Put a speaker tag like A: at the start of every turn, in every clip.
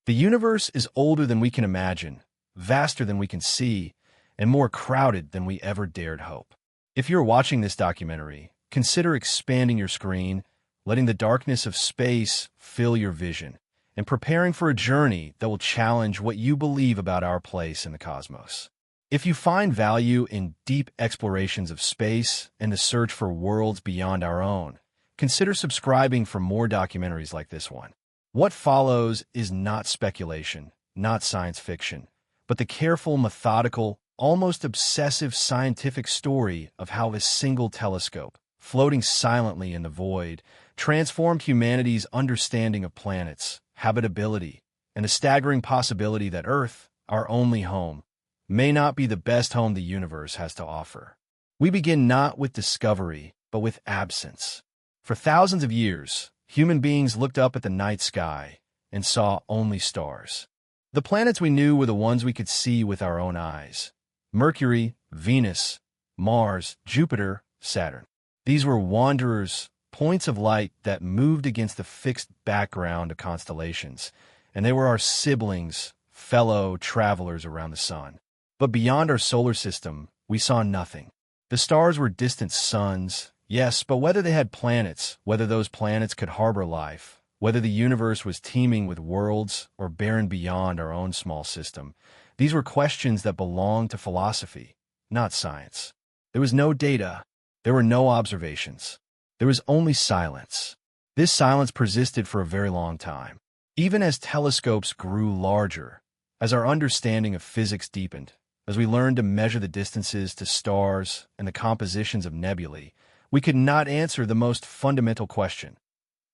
A: The universe is older than we can imagine, vaster than we can see, and more crowded than we ever dared hope. If you're watching this documentary, consider expanding your screen, letting the darkness of space fill your vision, and preparing for a journey that will challenge what you believe about our place in the cosmos. If you find value in deep explorations of space and the search for worlds beyond our own, consider subscribing for more documentaries like this one. What follows is not speculation, not science fiction, but the careful, methodical, almost obsessive scientific story of how a single telescope, floating silently in the void, transformed humanity's understanding of planets, habitability, and the staggering possibility that Earth, our only home, may not be the best home the universe has to offer. We begin not with discovery, but with absence. For thousands of years, human beings looked up at the night sky and saw only stars. The planets we knew were the ones we could see with our own eyes: Mercury, Venus, Mars, Jupiter, Saturn. These were wanderers, points of light that moved against the fixed background of constellations, and they were our siblings, fellow travelers around the sun. But beyond our solar system, we saw nothing. The stars were distant suns, yes, but whether they had planets, whether those planets could harbor life, whether the universe was teeming with worlds or barren beyond our own small system, these were questions that belonged to philosophy, not science. There was no data. There were no observations. There was only silence. This silence persisted for a very long time. Even as telescopes grew larger, as our understanding of physics deepened, as we learned to measure the distances to stars and the compositions of nebulae, we could not answer the most fundamental question: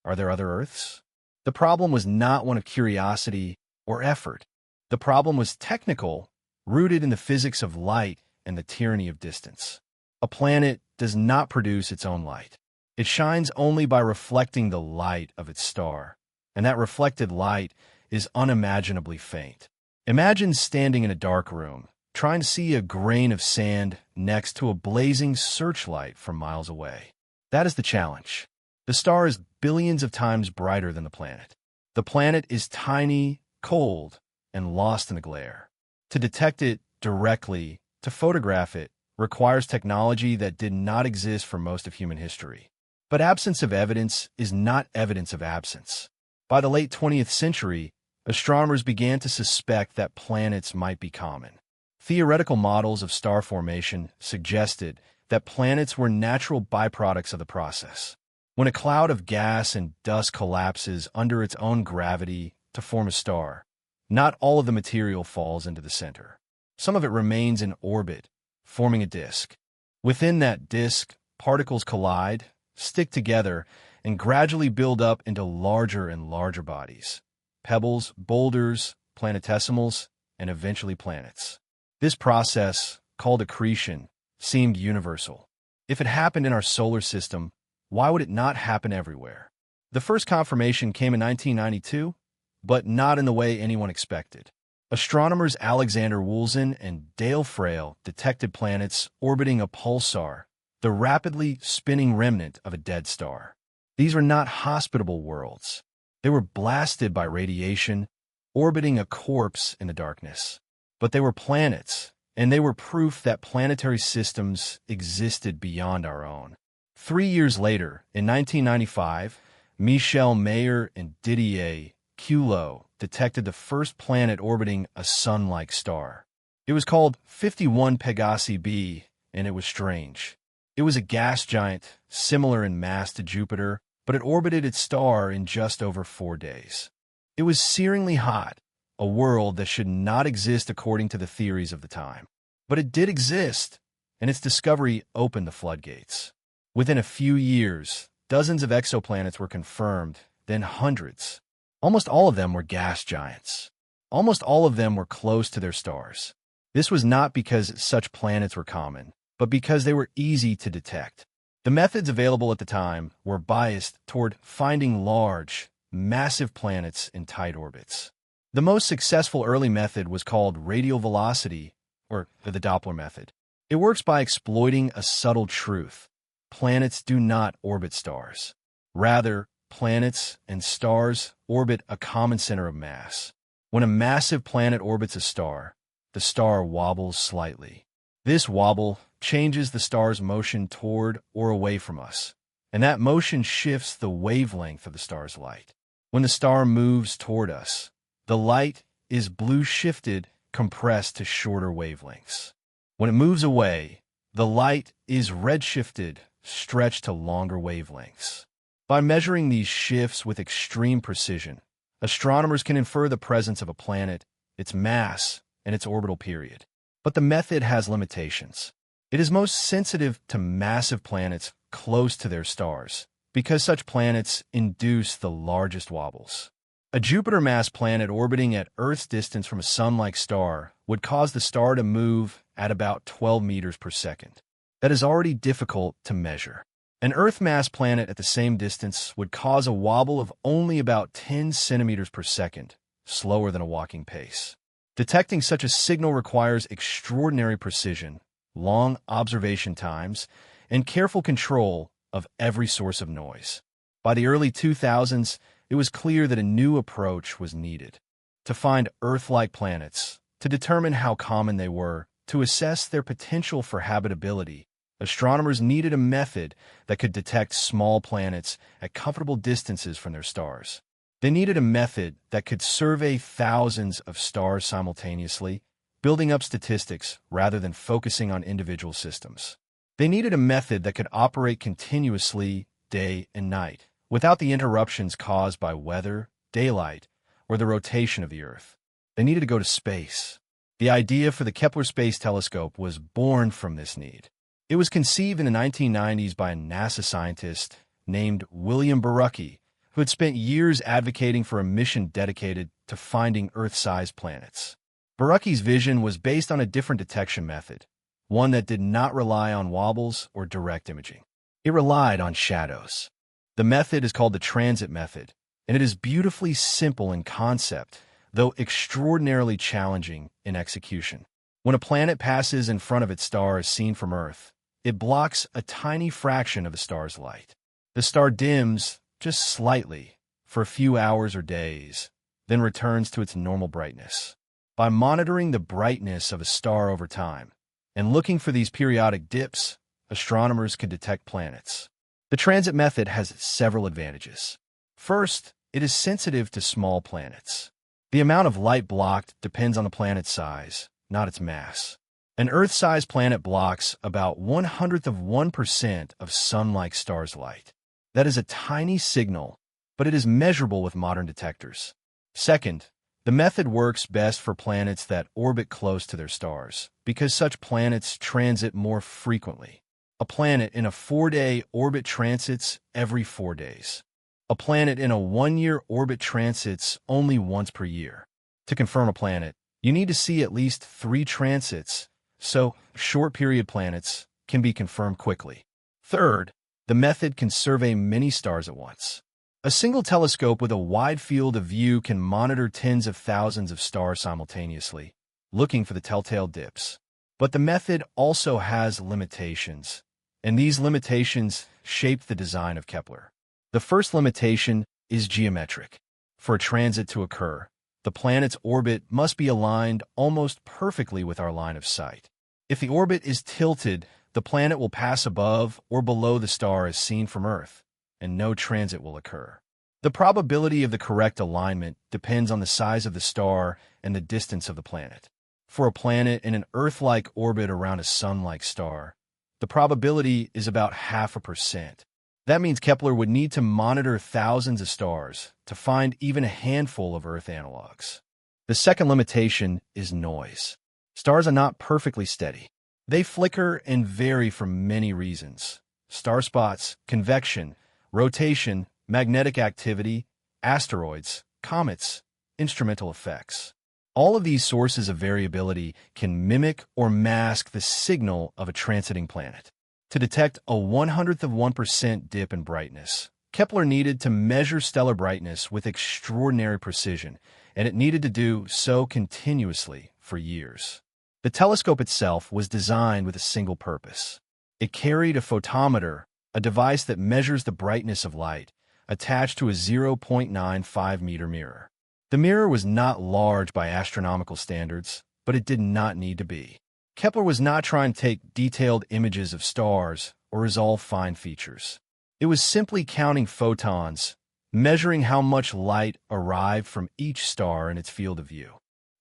A: are there other Earths? The problem was not one of curiosity or effort. The problem was technical, rooted in the physics of light and the tyranny of distance. A planet does not produce its own light. It shines only by reflecting the light of its star, and that reflected light is unimaginably faint. Imagine standing in a dark room, trying to see a grain of sand next to a blazing searchlight from miles away. That is the challenge. The star is billions of times brighter than the planet. The planet is tiny, cold, and lost in the glare. To detect it directly, to photograph it, requires technology that did not exist for most of human history. But absence of evidence is not evidence of absence. By the late 20th century, astronomers began to suspect that planets might be common. Theoretical models of star formation suggested that planets were natural byproducts of the process. When a cloud of gas and dust collapses under its own gravity to form a star, not all of the material falls into the center. Some of it remains in orbit, forming a disk. Within that disk, particles collide, stick together, and gradually build up into larger and larger bodies: pebbles, boulders, planetesimals, and eventually planets. This process, called accretion, seemed universal. If it happened in our solar system, why would it not happen everywhere? The first confirmation came in 1992, but not in the way anyone expected. Astronomers Alexander Woolsey and Dale Frail detected planets orbiting a pulsar, the rapidly spinning remnant of a dead star. These were not hospitable worlds. They were blasted by radiation, orbiting a corpse in the darkness. But they were planets, and they were proof that planetary systems existed beyond our own. 3 years later, in 1995, Michel Mayor and Didier Queloz detected the first planet orbiting a sun-like star. It was called 51 Pegasi b, and it was strange. It was a gas giant, similar in mass to Jupiter, but it orbited its star in just over 4 days. It was searingly hot, a world that should not exist according to the theories of the time. But it did exist, and its discovery opened the floodgates. Within a few years, dozens of exoplanets were confirmed, then hundreds. Almost all of them were gas giants. Almost all of them were close to their stars. This was not because such planets were common, but because they were easy to detect. The methods available at the time were biased toward finding large, massive planets in tight orbits. The most successful early method was called radial velocity, or the Doppler method. It works by exploiting a subtle truth. Planets do not orbit stars. Rather, planets and stars orbit a common center of mass. When a massive planet orbits a star, the star wobbles slightly. This wobble changes the star's motion toward or away from us, and that motion shifts the wavelength of the star's light. When the star moves toward us, the light is blue shifted, compressed to shorter wavelengths. When it moves away, the light is red shifted, stretched to longer wavelengths. By measuring these shifts with extreme precision, astronomers can infer the presence of a planet, its mass, and its orbital period. But the method has limitations. It is most sensitive to massive planets close to their stars, because such planets induce the largest wobbles. A Jupiter-mass planet orbiting at Earth's distance from a Sun-like star would cause the star to move at about 12 meters per second. That is already difficult to measure. An Earth-mass planet at the same distance would cause a wobble of only about 10 centimeters per second, slower than a walking pace. Detecting such a signal requires extraordinary precision, long observation times, and careful control of every source of noise. By the early 2000s, it was clear that a new approach was needed. To find Earth-like planets, to determine how common they were, to assess their potential for habitability, astronomers needed a method that could detect small planets at comfortable distances from their stars. They needed a method that could survey thousands of stars simultaneously, building up statistics rather than focusing on individual systems. They needed a method that could operate continuously, day and night, without the interruptions caused by weather, daylight, or the rotation of the Earth. They needed to go to space. The idea for the Kepler Space Telescope was born from this need. It was conceived in the 1990s by a NASA scientist named William Borucki, who had spent years advocating for a mission dedicated to finding Earth-sized planets. Borucki's vision was based on a different detection method, one that did not rely on wobbles or direct imaging. It relied on shadows. The method is called the transit method, and it is beautifully simple in concept, though extraordinarily challenging in execution. When a planet passes in front of its star as seen from Earth, it blocks a tiny fraction of the star's light. The star dims just slightly for a few hours or days, then returns to its normal brightness. By monitoring the brightness of a star over time and looking for these periodic dips, astronomers could detect planets. The transit method has several advantages. First, it is sensitive to small planets. The amount of light blocked depends on the planet's size, not its mass. An Earth-sized planet blocks about 1/100% of Sun-like stars' light. That is a tiny signal, but it is measurable with modern detectors. Second, the method works best for planets that orbit close to their stars, because such planets transit more frequently. A planet in a 4-day orbit transits every 4 days. A planet in a 1-year orbit transits only once per year. To confirm a planet, you need to see at least 3 transits, so short-period planets can be confirmed quickly. Third, the method can survey many stars at once. A single telescope with a wide field of view can monitor tens of thousands of stars simultaneously, looking for the telltale dips. But the method also has limitations, and these limitations shape the design of Kepler. The first limitation is geometric. For a transit to occur, the planet's orbit must be aligned almost perfectly with our line of sight. If the orbit is tilted, the planet will pass above or below the star as seen from Earth, and no transit will occur. The probability of the correct alignment depends on the size of the star and the distance of the planet. For a planet in an Earth-like orbit around a Sun-like star, the probability is about 0.5%. That means Kepler would need to monitor thousands of stars to find even a handful of Earth analogs. The second limitation is noise. Stars are not perfectly steady. They flicker and vary for many reasons: star spots, convection, rotation, magnetic activity, asteroids, comets, instrumental effects. All of these sources of variability can mimic or mask the signal of a transiting planet. To detect a 1/100% dip in brightness, Kepler needed to measure stellar brightness with extraordinary precision, and it needed to do so continuously for years. The telescope itself was designed with a single purpose. It carried a photometer, a device that measures the brightness of light, attached to a 0.95-meter mirror. The mirror was not large by astronomical standards, but it did not need to be. Kepler was not trying to take detailed images of stars or resolve fine features. It was simply counting photons, measuring how much light arrived from each star in its field of view.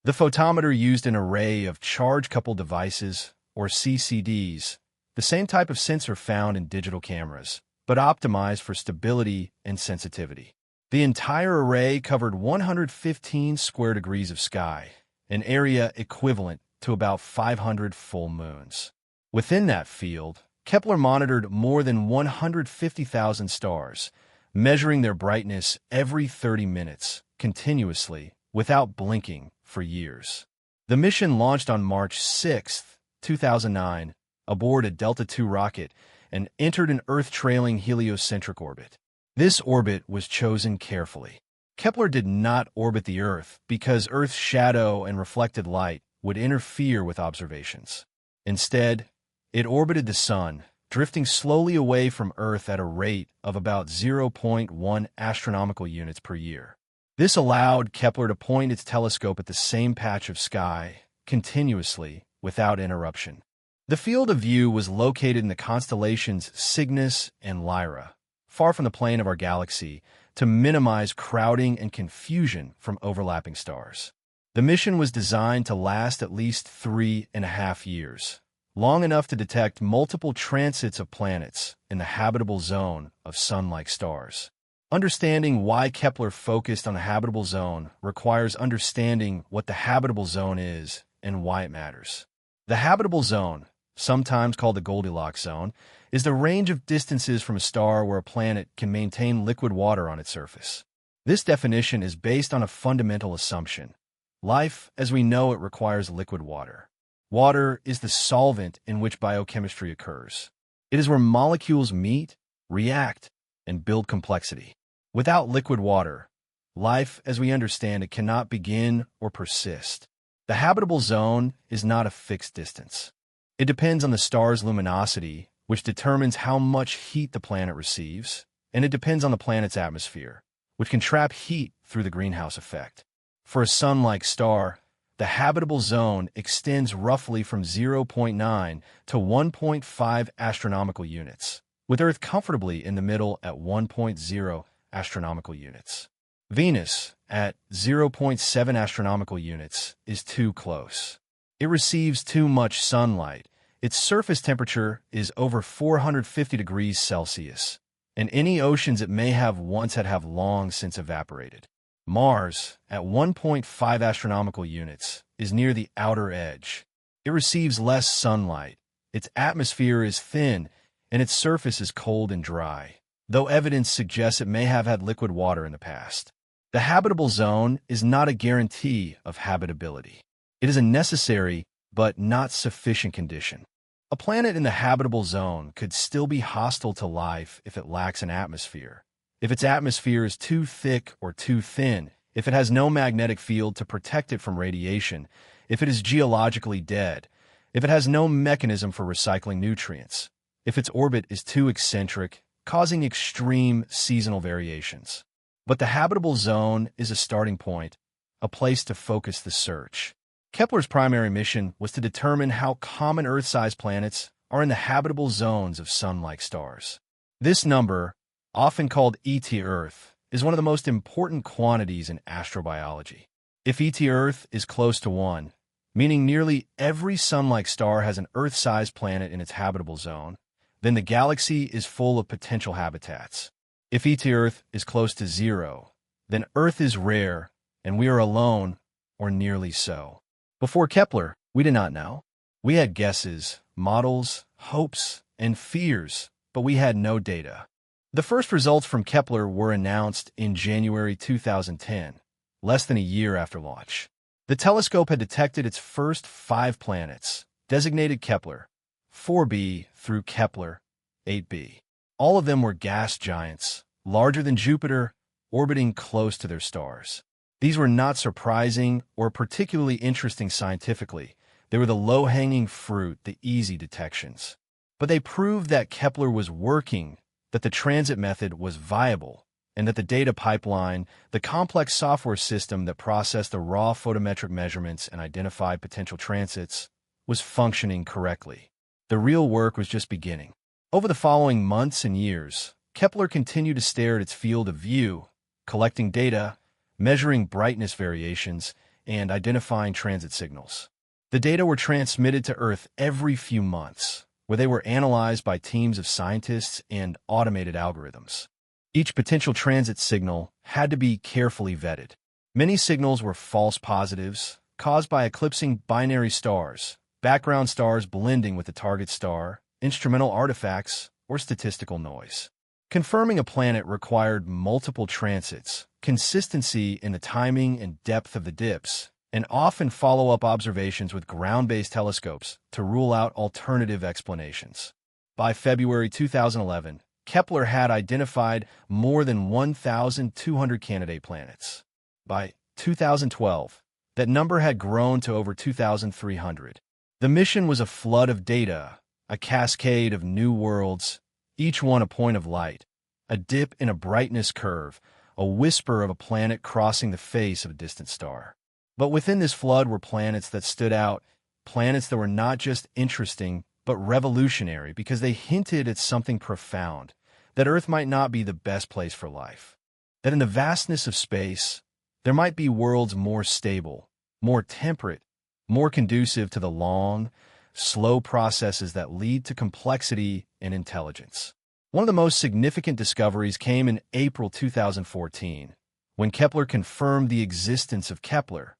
A: The photometer used an array of charge-coupled devices, or CCDs, the same type of sensor found in digital cameras, but optimized for stability and sensitivity. The entire array covered 115 square degrees of sky, an area equivalent to about 500 full moons. Within that field, Kepler monitored more than 150,000 stars, measuring their brightness every 30 minutes, continuously, without blinking, for years. The mission launched on March 6, 2009, aboard a Delta II rocket and entered an Earth-trailing heliocentric orbit. This orbit was chosen carefully. Kepler did not orbit the Earth because Earth's shadow and reflected light would interfere with observations. Instead, it orbited the Sun, drifting slowly away from Earth at a rate of about 0.1 astronomical units per year. This allowed Kepler to point its telescope at the same patch of sky, continuously, without interruption. The field of view was located in the constellations Cygnus and Lyra, far from the plane of our galaxy, to minimize crowding and confusion from overlapping stars. The mission was designed to last at least 3.5 years, long enough to detect multiple transits of planets in the habitable zone of Sun-like stars. Understanding why Kepler focused on the habitable zone requires understanding what the habitable zone is and why it matters. The habitable zone, sometimes called the Goldilocks zone, is the range of distances from a star where a planet can maintain liquid water on its surface. This definition is based on a fundamental assumption. Life, as we know it, requires liquid water. Water is the solvent in which biochemistry occurs. It is where molecules meet, react, and build complexity. Without liquid water, life, as we understand it, cannot begin or persist. The habitable zone is not a fixed distance. It depends on the star's luminosity, which determines how much heat the planet receives, and it depends on the planet's atmosphere, which can trap heat through the greenhouse effect. For a Sun-like star, the habitable zone extends roughly from 0.9 to 1.5 astronomical units, with Earth comfortably in the middle at 1.0 astronomical units. Venus, at 0.7 astronomical units, is too close. It receives too much sunlight. Its surface temperature is over 450 degrees Celsius, and any oceans it may have once had have long since evaporated. Mars, at 1.5 astronomical units, is near the outer edge. It receives less sunlight. Its atmosphere is thin, and its surface is cold and dry, though evidence suggests it may have had liquid water in the past. The habitable zone is not a guarantee of habitability. It is a necessary but not sufficient condition. A planet in the habitable zone could still be hostile to life if it lacks an atmosphere, if its atmosphere is too thick or too thin, if it has no magnetic field to protect it from radiation, if it is geologically dead, if it has no mechanism for recycling nutrients, if its orbit is too eccentric, causing extreme seasonal variations. But the habitable zone is a starting point, a place to focus the search. Kepler's primary mission was to determine how common Earth-sized planets are in the habitable zones of Sun-like stars. This number, often called ET-Earth, is one of the most important quantities in astrobiology. If ET-Earth is close to 1, meaning nearly every Sun-like star has an Earth-sized planet in its habitable zone, then the galaxy is full of potential habitats. If ET-Earth is close to 0, then Earth is rare, and we are alone, or nearly so. Before Kepler, we did not know. We had guesses, models, hopes, and fears, but we had no data. The first results from Kepler were announced in January 2010, less than a year after launch. The telescope had detected its first 5 planets, designated Kepler 4b through Kepler 8b. All of them were gas giants, larger than Jupiter, orbiting close to their stars. These were not surprising or particularly interesting scientifically. They were the low-hanging fruit, the easy detections. But they proved that Kepler was working, that the transit method was viable, and that the data pipeline, the complex software system that processed the raw photometric measurements and identified potential transits, was functioning correctly. The real work was just beginning. Over the following months and years, Kepler continued to stare at its field of view, collecting data, measuring brightness variations, and identifying transit signals. The data were transmitted to Earth every few months, where they were analyzed by teams of scientists and automated algorithms. Each potential transit signal had to be carefully vetted. Many signals were false positives, caused by eclipsing binary stars, background stars blending with the target star, instrumental artifacts, or statistical noise. Confirming a planet required multiple transits, consistency in the timing and depth of the dips, and often follow-up observations with ground-based telescopes to rule out alternative explanations. By February 2011, Kepler had identified more than 1,200 candidate planets. By 2012, that number had grown to over 2,300. The mission was a flood of data, a cascade of new worlds, each one a point of light, a dip in a brightness curve, a whisper of a planet crossing the face of a distant star. But within this flood were planets that stood out, planets that were not just interesting, but revolutionary because they hinted at something profound, that Earth might not be the best place for life, that in the vastness of space, there might be worlds more stable, more temperate, more conducive to the long, slow processes that lead to complexity and intelligence. One of the most significant discoveries came in April 2014, when Kepler confirmed the existence of Kepler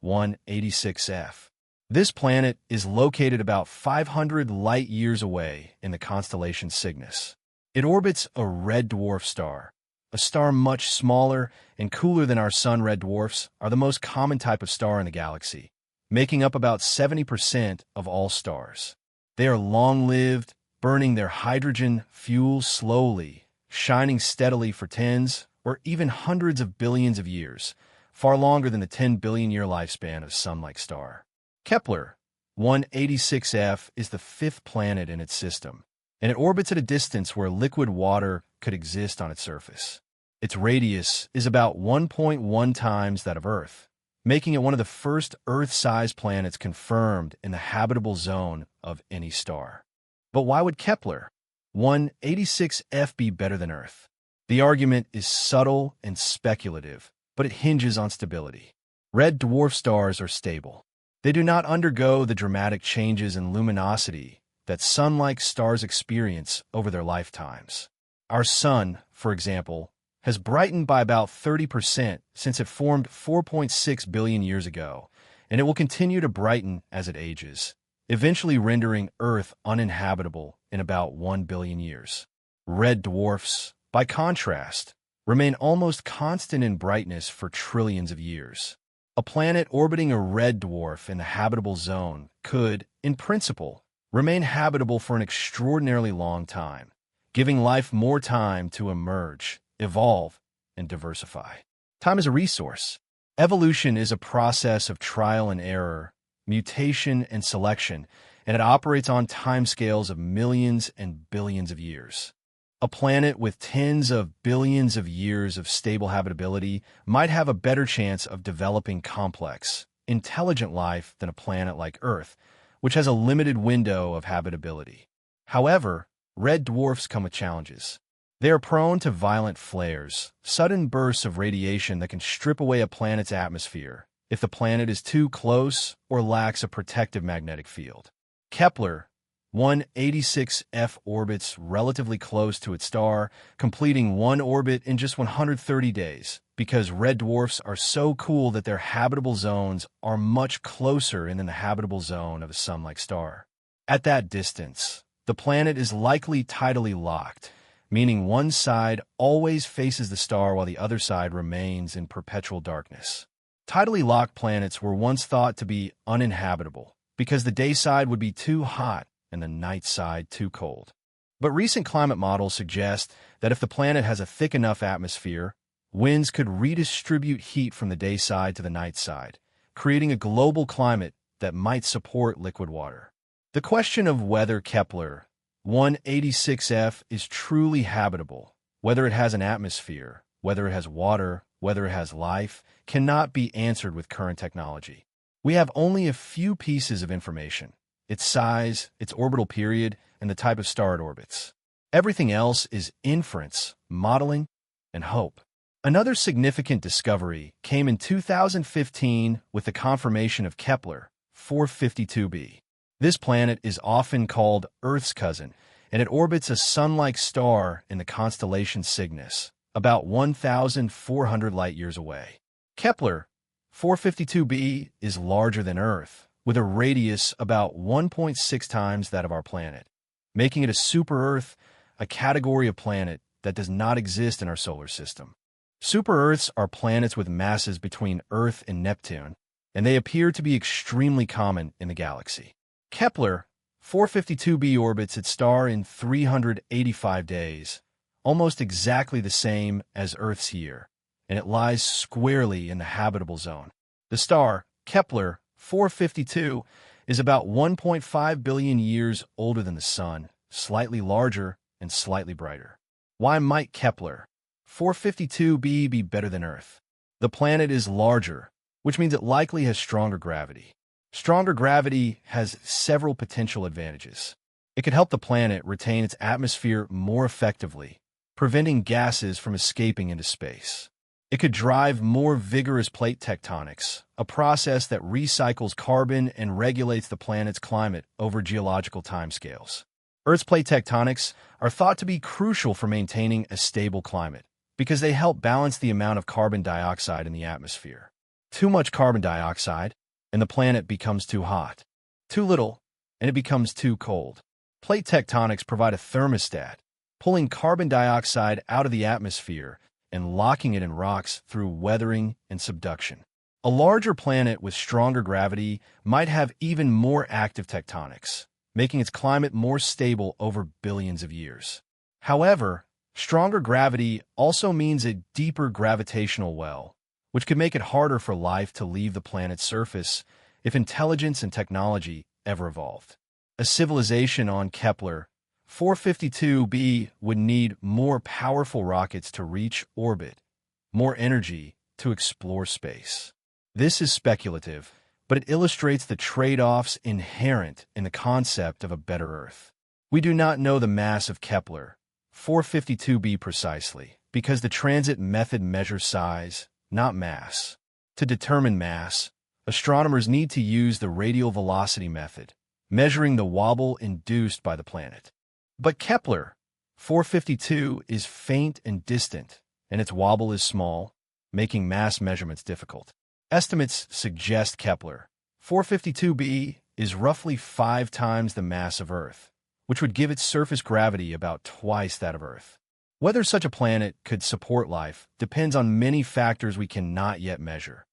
A: 186f. This planet is located about 500 light-years away in the constellation Cygnus. It orbits a red dwarf star. A star much smaller and cooler than our sun. Red dwarfs are the most common type of star in the galaxy, making up about 70% of all stars. They are long-lived, burning their hydrogen fuel slowly, shining steadily for tens or even hundreds of billions of years, far longer than the 10-billion-year lifespan of a sun-like star. Kepler 186f is the fifth planet in its system, and it orbits at a distance where liquid water could exist on its surface. Its radius is about 1.1 times that of Earth, making it one of the first Earth-sized planets confirmed in the habitable zone of any star. But why would Kepler 186f be better than Earth? The argument is subtle and speculative, but it hinges on stability. Red dwarf stars are stable. They do not undergo the dramatic changes in luminosity that sun-like stars experience over their lifetimes. Our sun, for example, has brightened by about 30% since it formed 4.6 billion years ago, and it will continue to brighten as it ages, eventually rendering Earth uninhabitable in about 1 billion years. Red dwarfs, by contrast, remain almost constant in brightness for trillions of years. A planet orbiting a red dwarf in the habitable zone could, in principle, remain habitable for an extraordinarily long time, giving life more time to emerge, evolve, and diversify. Time is a resource. Evolution is a process of trial and error, mutation and selection, and it operates on timescales of millions and billions of years. A planet with tens of billions of years of stable habitability might have a better chance of developing complex, intelligent life than a planet like Earth, which has a limited window of habitability. However, red dwarfs come with challenges. They are prone to violent flares, sudden bursts of radiation that can strip away a planet's atmosphere if the planet is too close or lacks a protective magnetic field. Kepler 186f orbits relatively close to its star, completing one orbit in just 130 days, because red dwarfs are so cool that their habitable zones are much closer in than the habitable zone of a sun-like star. At that distance, the planet is likely tidally locked, meaning one side always faces the star while the other side remains in perpetual darkness. Tidally locked planets were once thought to be uninhabitable because the day side would be too hot and the night side too cold. But recent climate models suggest that if the planet has a thick enough atmosphere, winds could redistribute heat from the day side to the night side, creating a global climate that might support liquid water. The question of whether Kepler 186f is truly habitable, whether it has an atmosphere, whether it has water, whether it has life, cannot be answered with current technology. We have only a few pieces of information: its size, its orbital period, and the type of star it orbits. Everything else is inference, modeling, and hope. Another significant discovery came in 2015 with the confirmation of Kepler 452b. This planet is often called Earth's cousin, and it orbits a sun-like star in the constellation Cygnus, about 1,400 light-years away. Kepler 452b is larger than Earth, with a radius about 1.6 times that of our planet, making it a super-Earth, a category of planet that does not exist in our solar system. Super-Earths are planets with masses between Earth and Neptune, and they appear to be extremely common in the galaxy. Kepler 452b orbits its star in 385 days, almost exactly the same as Earth's year, and it lies squarely in the habitable zone. The star, Kepler 452, is about 1.5 billion years older than the Sun, slightly larger and slightly brighter. Why might Kepler 452b be better than Earth? The planet is larger, which means it likely has stronger gravity. Stronger gravity has several potential advantages. It could help the planet retain its atmosphere more effectively, preventing gases from escaping into space. It could drive more vigorous plate tectonics, a process that recycles carbon and regulates the planet's climate over geological timescales. Earth's plate tectonics are thought to be crucial for maintaining a stable climate because they help balance the amount of carbon dioxide in the atmosphere. Too much carbon dioxide, and the planet becomes too hot. Too little, and it becomes too cold. Plate tectonics provide a thermostat, pulling carbon dioxide out of the atmosphere and locking it in rocks through weathering and subduction. A larger planet with stronger gravity might have even more active tectonics, making its climate more stable over billions of years. However, stronger gravity also means a deeper gravitational well, which could make it harder for life to leave the planet's surface if intelligence and technology ever evolved. A civilization on Kepler 452b would need more powerful rockets to reach orbit, more energy to explore space. This is speculative, but it illustrates the trade-offs inherent in the concept of a better Earth. We do not know the mass of Kepler 452b precisely, because the transit method measures size, not mass. To determine mass, astronomers need to use the radial velocity method, measuring the wobble induced by the planet. But Kepler 452 is faint and distant, and its wobble is small, making mass measurements difficult. Estimates suggest Kepler 452b is roughly 5 times the mass of Earth, which would give its surface gravity about twice that of Earth. Whether such a planet could support life depends on many factors we cannot yet measure: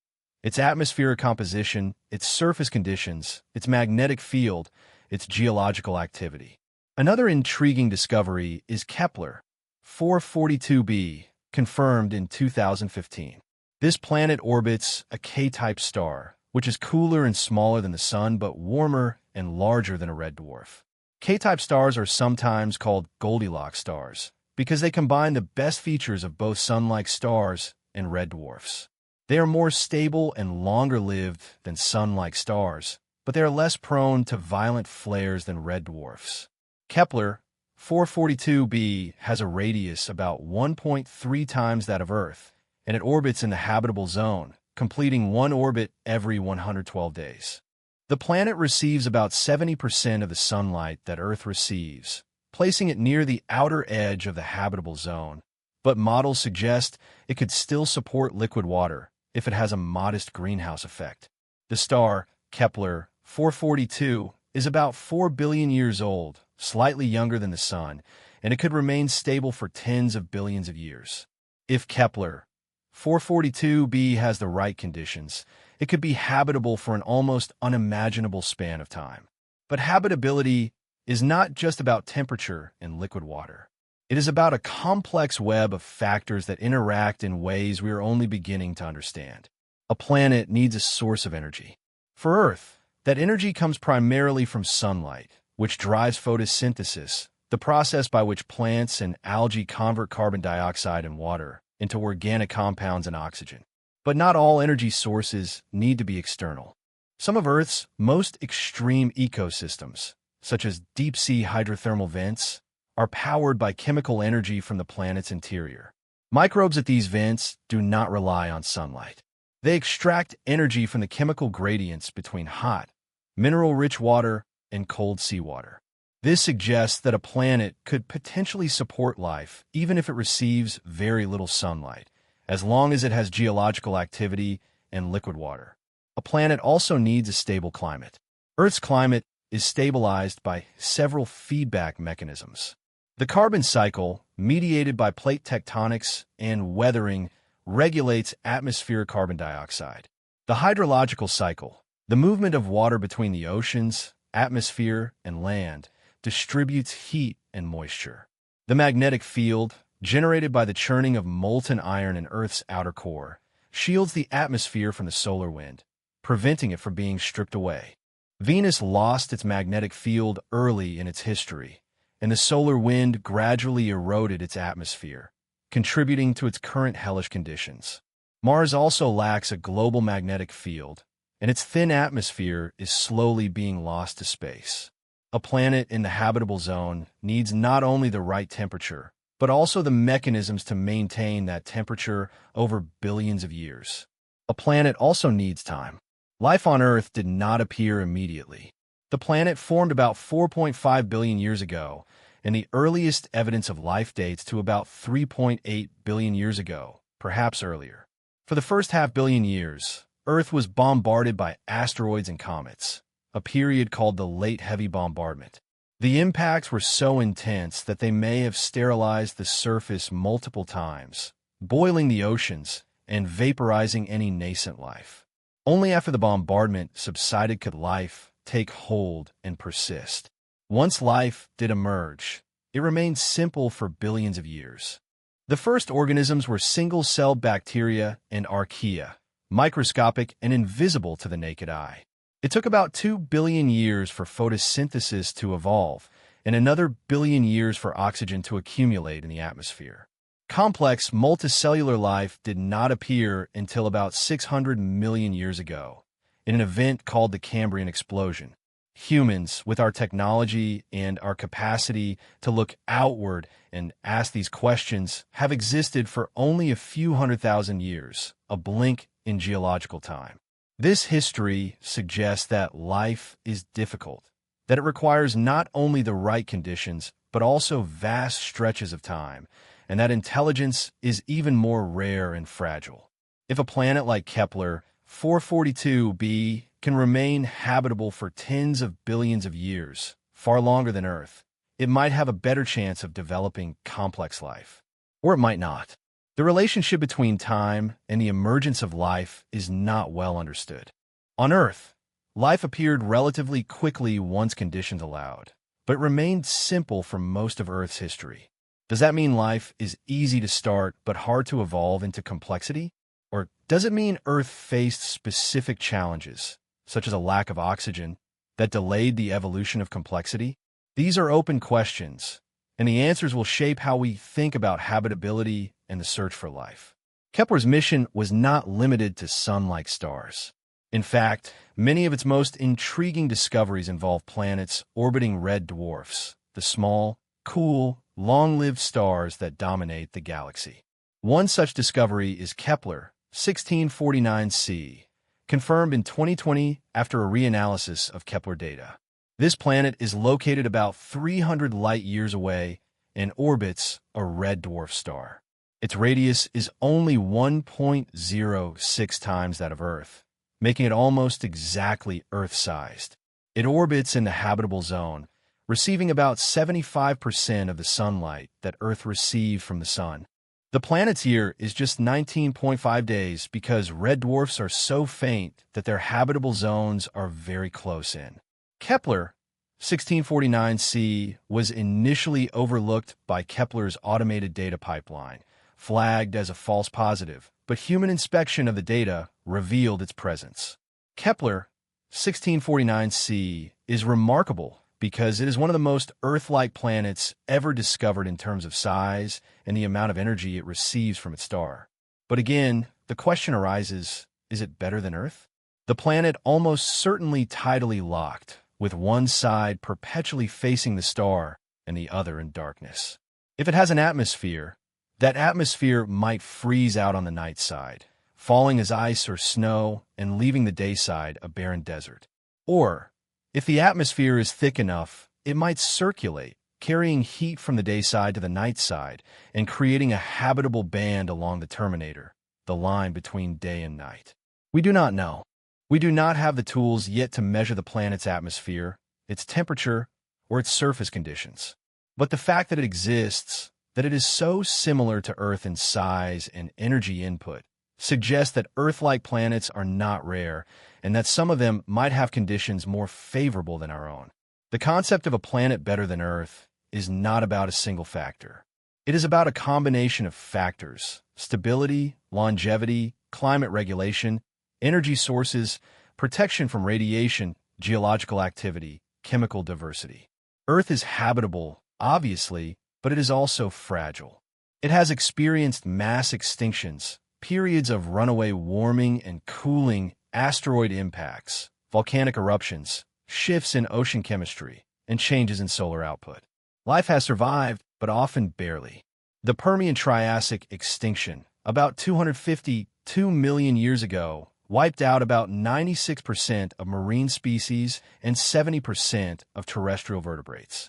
A: its atmospheric composition, its surface conditions, its magnetic field, its geological activity. Another intriguing discovery is Kepler 442b, confirmed in 2015. This planet orbits a K-type star, which is cooler and smaller than the Sun but warmer and larger than a red dwarf. K-type stars are sometimes called Goldilocks stars because they combine the best features of both Sun-like stars and red dwarfs. They are more stable and longer-lived than Sun-like stars, but they are less prone to violent flares than red dwarfs. Kepler 442b has a radius about 1.3 times that of Earth, and it orbits in the habitable zone, completing one orbit every 112 days. The planet receives about 70% of the sunlight that Earth receives, placing it near the outer edge of the habitable zone, but models suggest it could still support liquid water if it has a modest greenhouse effect. The star, Kepler 442, is about 4 billion years old, slightly younger than the Sun, and it could remain stable for tens of billions of years. If Kepler 442b has the right conditions, it could be habitable for an almost unimaginable span of time. But habitability is not just about temperature and liquid water. It is about a complex web of factors that interact in ways we are only beginning to understand. A planet needs a source of energy. For Earth, that energy comes primarily from sunlight, which drives photosynthesis, the process by which plants and algae convert carbon dioxide and water into organic compounds and oxygen. But not all energy sources need to be external. Some of Earth's most extreme ecosystems, such as deep-sea hydrothermal vents, are powered by chemical energy from the planet's interior. Microbes at these vents do not rely on sunlight. They extract energy from the chemical gradients between hot, mineral-rich water and cold seawater. This suggests that a planet could potentially support life even if it receives very little sunlight, as long as it has geological activity and liquid water. A planet also needs a stable climate. Earth's climate is stabilized by several feedback mechanisms. The carbon cycle, mediated by plate tectonics and weathering, regulates atmospheric carbon dioxide. The hydrological cycle, the movement of water between the oceans, atmosphere, and land, distributes heat and moisture. The magnetic field, generated by the churning of molten iron in Earth's outer core, shields the atmosphere from the solar wind, preventing it from being stripped away. Venus lost its magnetic field early in its history, and the solar wind gradually eroded its atmosphere, contributing to its current hellish conditions. Mars also lacks a global magnetic field, and its thin atmosphere is slowly being lost to space. A planet in the habitable zone needs not only the right temperature, but also the mechanisms to maintain that temperature over billions of years. A planet also needs time. Life on Earth did not appear immediately. The planet formed about 4.5 billion years ago, and the earliest evidence of life dates to about 3.8 billion years ago, perhaps earlier. For the first half-billion years, Earth was bombarded by asteroids and comets, a period called the Late Heavy Bombardment. The impacts were so intense that they may have sterilized the surface multiple times, boiling the oceans and vaporizing any nascent life. Only after the bombardment subsided could life take hold and persist. Once life did emerge, it remained simple for billions of years. The first organisms were single-celled bacteria and archaea, microscopic and invisible to the naked eye. It took about 2 billion years for photosynthesis to evolve, and another billion years for oxygen to accumulate in the atmosphere. Complex multicellular life did not appear until about 600 million years ago, in an event called the Cambrian explosion. Humans, with our technology and our capacity to look outward and ask these questions, have existed for only a few 100,000 years, a blink in geological time. This history suggests that life is difficult, that it requires not only the right conditions, but also vast stretches of time, and that intelligence is even more rare and fragile. If a planet like Kepler 442b can remain habitable for tens of billions of years, far longer than Earth, it might have a better chance of developing complex life. Or it might not. The relationship between time and the emergence of life is not well understood. On Earth, life appeared relatively quickly once conditions allowed, but remained simple for most of Earth's history. Does that mean life is easy to start but hard to evolve into complexity? Or does it mean Earth faced specific challenges, such as a lack of oxygen, that delayed the evolution of complexity? These are open questions, and the answers will shape how we think about habitability and the search for life. Kepler's mission was not limited to sun-like stars. In fact, many of its most intriguing discoveries involve planets orbiting red dwarfs, the small, cool, long-lived stars that dominate the galaxy. One such discovery is Kepler 1649c, confirmed in 2020 after a reanalysis of Kepler data. This planet is located about 300 light-years away and orbits a red dwarf star. Its radius is only 1.06 times that of Earth, making it almost exactly Earth-sized. It orbits in the habitable zone, receiving about 75% of the sunlight that Earth receives from the Sun. The planet's year is just 19.5 days because red dwarfs are so faint that their habitable zones are very close in. Kepler 1649c was initially overlooked by Kepler's automated data pipeline, flagged as a false positive, but human inspection of the data revealed its presence. Kepler 1649c is remarkable because it is one of the most Earth-like planets ever discovered in terms of size and the amount of energy it receives from its star. But again, the question arises, is it better than Earth? The planet almost certainly tidally locked, with one side perpetually facing the star and the other in darkness. If it has an atmosphere, that atmosphere might freeze out on the night side, falling as ice or snow and leaving the day side a barren desert. Or, if the atmosphere is thick enough, it might circulate, carrying heat from the day side to the night side and creating a habitable band along the terminator, the line between day and night. We do not know. We do not have the tools yet to measure the planet's atmosphere, its temperature, or its surface conditions. But the fact that it exists, that it is so similar to Earth in size and energy input, suggests that Earth-like planets are not rare and that some of them might have conditions more favorable than our own. The concept of a planet better than Earth is not about a single factor. It is about a combination of factors: stability, longevity, climate regulation, energy sources, protection from radiation, geological activity, chemical diversity. Earth is habitable, obviously, but it is also fragile. It has experienced mass extinctions, periods of runaway warming and cooling, asteroid impacts, volcanic eruptions, shifts in ocean chemistry, and changes in solar output. Life has survived, but often barely. The Permian-Triassic extinction, about 252 million years ago, wiped out about 96% of marine species and 70% of terrestrial vertebrates.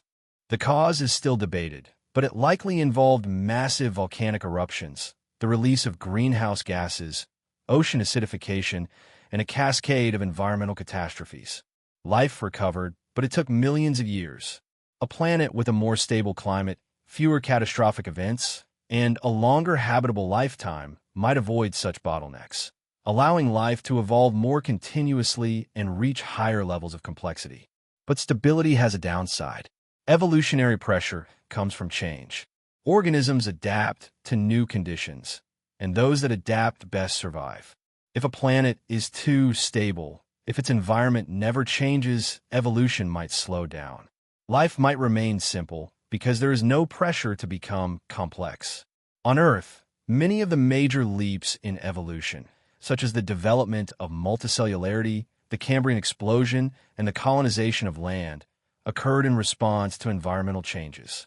A: The cause is still debated, but it likely involved massive volcanic eruptions, the release of greenhouse gases, ocean acidification, and a cascade of environmental catastrophes. Life recovered, but it took millions of years. A planet with a more stable climate, fewer catastrophic events, and a longer habitable lifetime might avoid such bottlenecks, allowing life to evolve more continuously and reach higher levels of complexity. But stability has a downside. Evolutionary pressure comes from change. Organisms adapt to new conditions, and those that adapt best survive. If a planet is too stable, if its environment never changes, evolution might slow down. Life might remain simple because there is no pressure to become complex. On Earth, many of the major leaps in evolution, such as the development of multicellularity, the Cambrian explosion, and the colonization of land, occurred in response to environmental changes.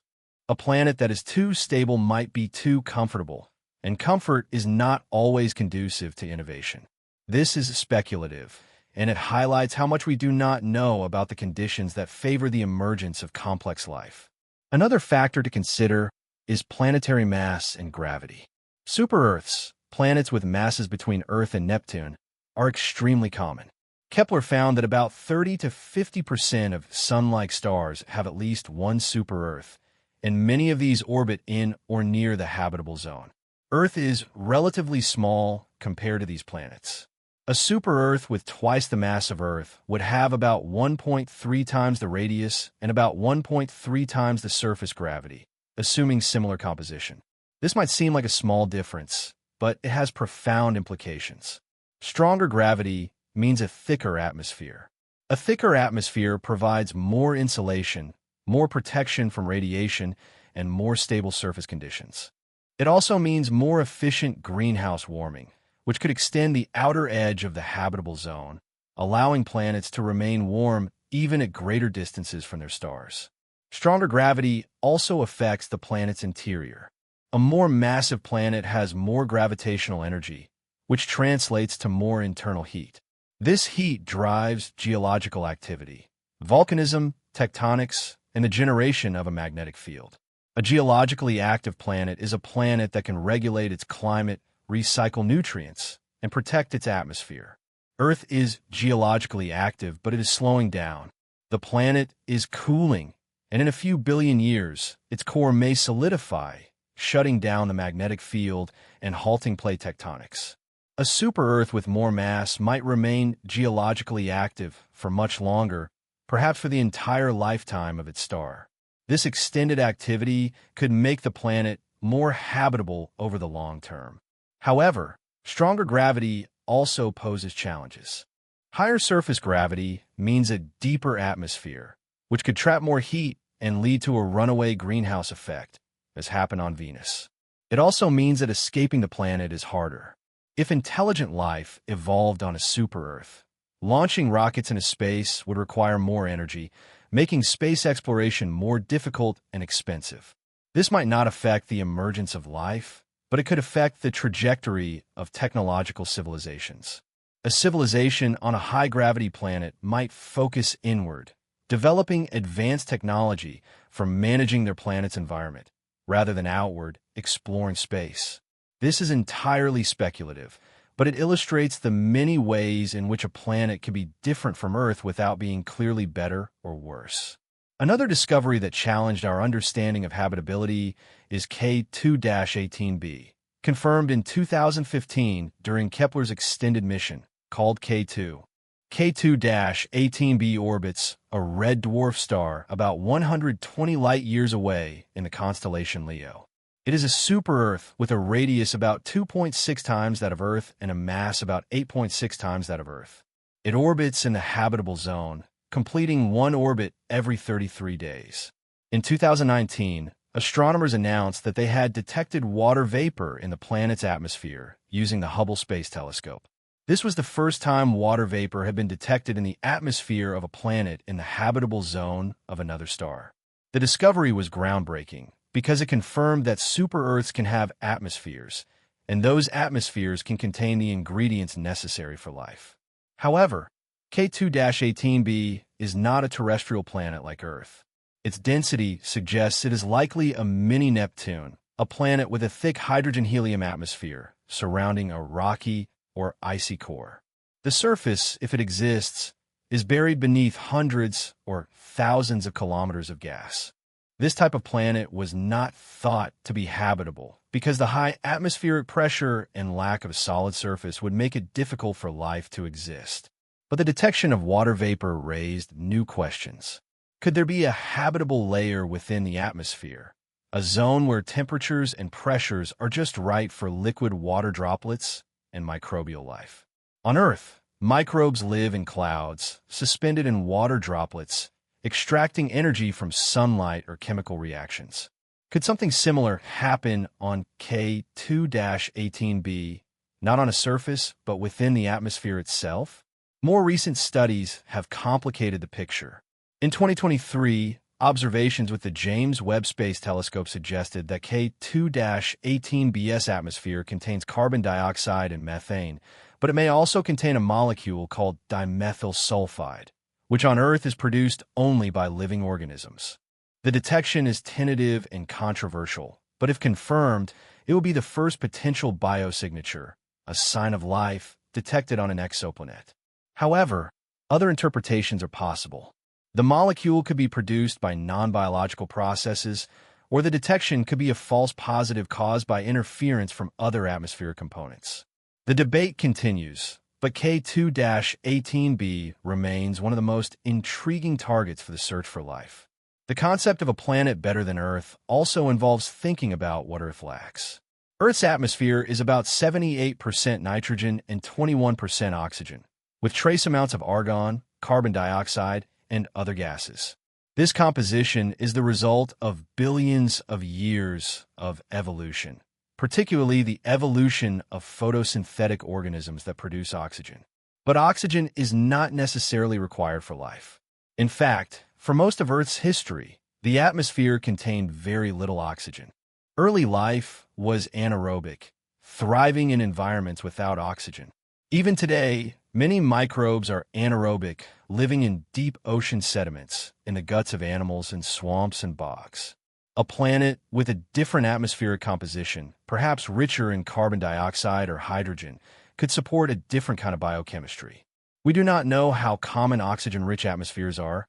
A: A planet that is too stable might be too comfortable, and comfort is not always conducive to innovation. This is speculative, and it highlights how much we do not know about the conditions that favor the emergence of complex life. Another factor to consider is planetary mass and gravity. Super-Earths, planets with masses between Earth and Neptune, are extremely common. Kepler found that about 30 to 50% of Sun-like stars have at least one super-Earth, and many of these orbit in or near the habitable zone. Earth is relatively small compared to these planets. A super-Earth with twice the mass of Earth would have about 1.3 times the radius and about 1.3 times the surface gravity, assuming similar composition. This might seem like a small difference, but it has profound implications. Stronger gravity means a thicker atmosphere. A thicker atmosphere provides more insulation, more protection from radiation, and more stable surface conditions. It also means more efficient greenhouse warming, which could extend the outer edge of the habitable zone, allowing planets to remain warm even at greater distances from their stars. Stronger gravity also affects the planet's interior. A more massive planet has more gravitational energy, which translates to more internal heat. This heat drives geological activity, volcanism, tectonics, and the generation of a magnetic field. A geologically active planet is a planet that can regulate its climate, recycle nutrients, and protect its atmosphere. Earth is geologically active, but it is slowing down. The planet is cooling, and in a few billion years, its core may solidify, shutting down the magnetic field and halting plate tectonics. A super-Earth with more mass might remain geologically active for much longer, perhaps for the entire lifetime of its star. This extended activity could make the planet more habitable over the long term. However, stronger gravity also poses challenges. Higher surface gravity means a deeper atmosphere, which could trap more heat and lead to a runaway greenhouse effect, as happened on Venus. It also means that escaping the planet is harder. If intelligent life evolved on a super-Earth, launching rockets into space would require more energy, making space exploration more difficult and expensive. This might not affect the emergence of life, but it could affect the trajectory of technological civilizations. A civilization on a high-gravity planet might focus inward, developing advanced technology for managing their planet's environment, rather than outward, exploring space. This is entirely speculative, but it illustrates the many ways in which a planet can be different from Earth without being clearly better or worse. Another discovery that challenged our understanding of habitability is K2-18b, confirmed in 2015 during Kepler's extended mission, called K2. K2-18b orbits a red dwarf star about 120 light-years away in the constellation Leo. It is a super-Earth with a radius about 2.6 times that of Earth and a mass about 8.6 times that of Earth. It orbits in the habitable zone, completing one orbit every 33 days. In 2019, astronomers announced that they had detected water vapor in the planet's atmosphere using the Hubble Space Telescope. This was the first time water vapor had been detected in the atmosphere of a planet in the habitable zone of another star. The discovery was groundbreaking because it confirmed that super-Earths can have atmospheres, and those atmospheres can contain the ingredients necessary for life. However, K2-18b is not a terrestrial planet like Earth. Its density suggests it is likely a mini-Neptune, a planet with a thick hydrogen-helium atmosphere surrounding a rocky or icy core. The surface, if it exists, is buried beneath hundreds or thousands of kilometers of gas. This type of planet was not thought to be habitable because the high atmospheric pressure and lack of a solid surface would make it difficult for life to exist. But the detection of water vapor raised new questions. Could there be a habitable layer within the atmosphere, a zone where temperatures and pressures are just right for liquid water droplets and microbial life? On Earth, microbes live in clouds, suspended in water droplets, extracting energy from sunlight or chemical reactions. Could something similar happen on K2-18b, not on a surface, but within the atmosphere itself? More recent studies have complicated the picture. In 2023, observations with the James Webb Space Telescope suggested that K2-18b's atmosphere contains carbon dioxide and methane, but it may also contain a molecule called dimethyl sulfide, which on Earth is produced only by living organisms. The detection is tentative and controversial, but if confirmed, it will be the first potential biosignature, a sign of life, detected on an exoplanet. However, other interpretations are possible. The molecule could be produced by non-biological processes, or the detection could be a false positive caused by interference from other atmospheric components. The debate continues, but K2-18b remains one of the most intriguing targets for the search for life. The concept of a planet better than Earth also involves thinking about what Earth lacks. Earth's atmosphere is about 78% nitrogen and 21% oxygen, with trace amounts of argon, carbon dioxide, and other gases. This composition is the result of billions of years of evolution, particularly the evolution of photosynthetic organisms that produce oxygen. But oxygen is not necessarily required for life. In fact, for most of Earth's history, the atmosphere contained very little oxygen. Early life was anaerobic, thriving in environments without oxygen. Even today, many microbes are anaerobic, living in deep ocean sediments, in the guts of animals in swamps and bogs. A planet with a different atmospheric composition, perhaps richer in carbon dioxide or hydrogen, could support a different kind of biochemistry. We do not know how common oxygen-rich atmospheres are,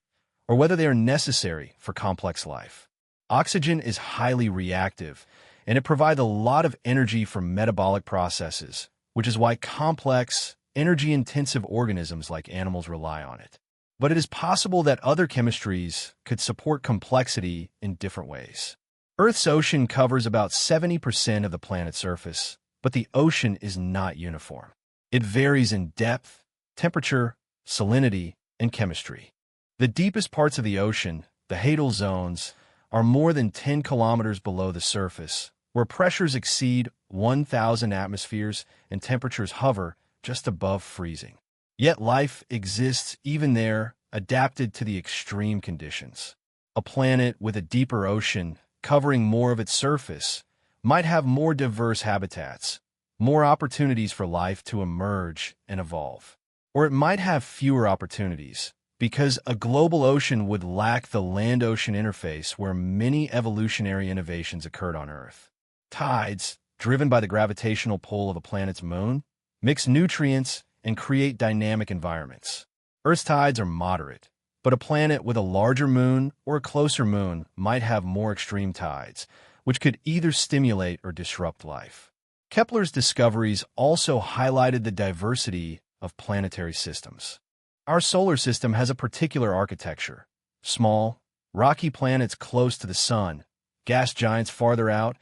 A: or whether they are necessary for complex life. Oxygen is highly reactive, and it provides a lot of energy for metabolic processes, which is why complex, energy-intensive organisms like animals rely on it. But it is possible that other chemistries could support complexity in different ways. Earth's ocean covers about 70% of the planet's surface, but the ocean is not uniform. It varies in depth, temperature, salinity, and chemistry. The deepest parts of the ocean, the hadal zones, are more than 10 kilometers below the surface, where pressures exceed 1,000 atmospheres and temperatures hover just above freezing. Yet life exists even there, adapted to the extreme conditions. A planet with a deeper ocean, covering more of its surface, might have more diverse habitats, more opportunities for life to emerge and evolve. Or it might have fewer opportunities, because a global ocean would lack the land-ocean interface where many evolutionary innovations occurred on Earth. Tides, driven by the gravitational pull of a planet's moon, mix nutrients and create dynamic environments. Earth's tides are moderate, but a planet with a larger moon or a closer moon might have more extreme tides, which could either stimulate or disrupt life. Kepler's discoveries also highlighted the diversity of planetary systems. Our solar system has a particular architecture: small, rocky planets close to the Sun, gas giants farther out,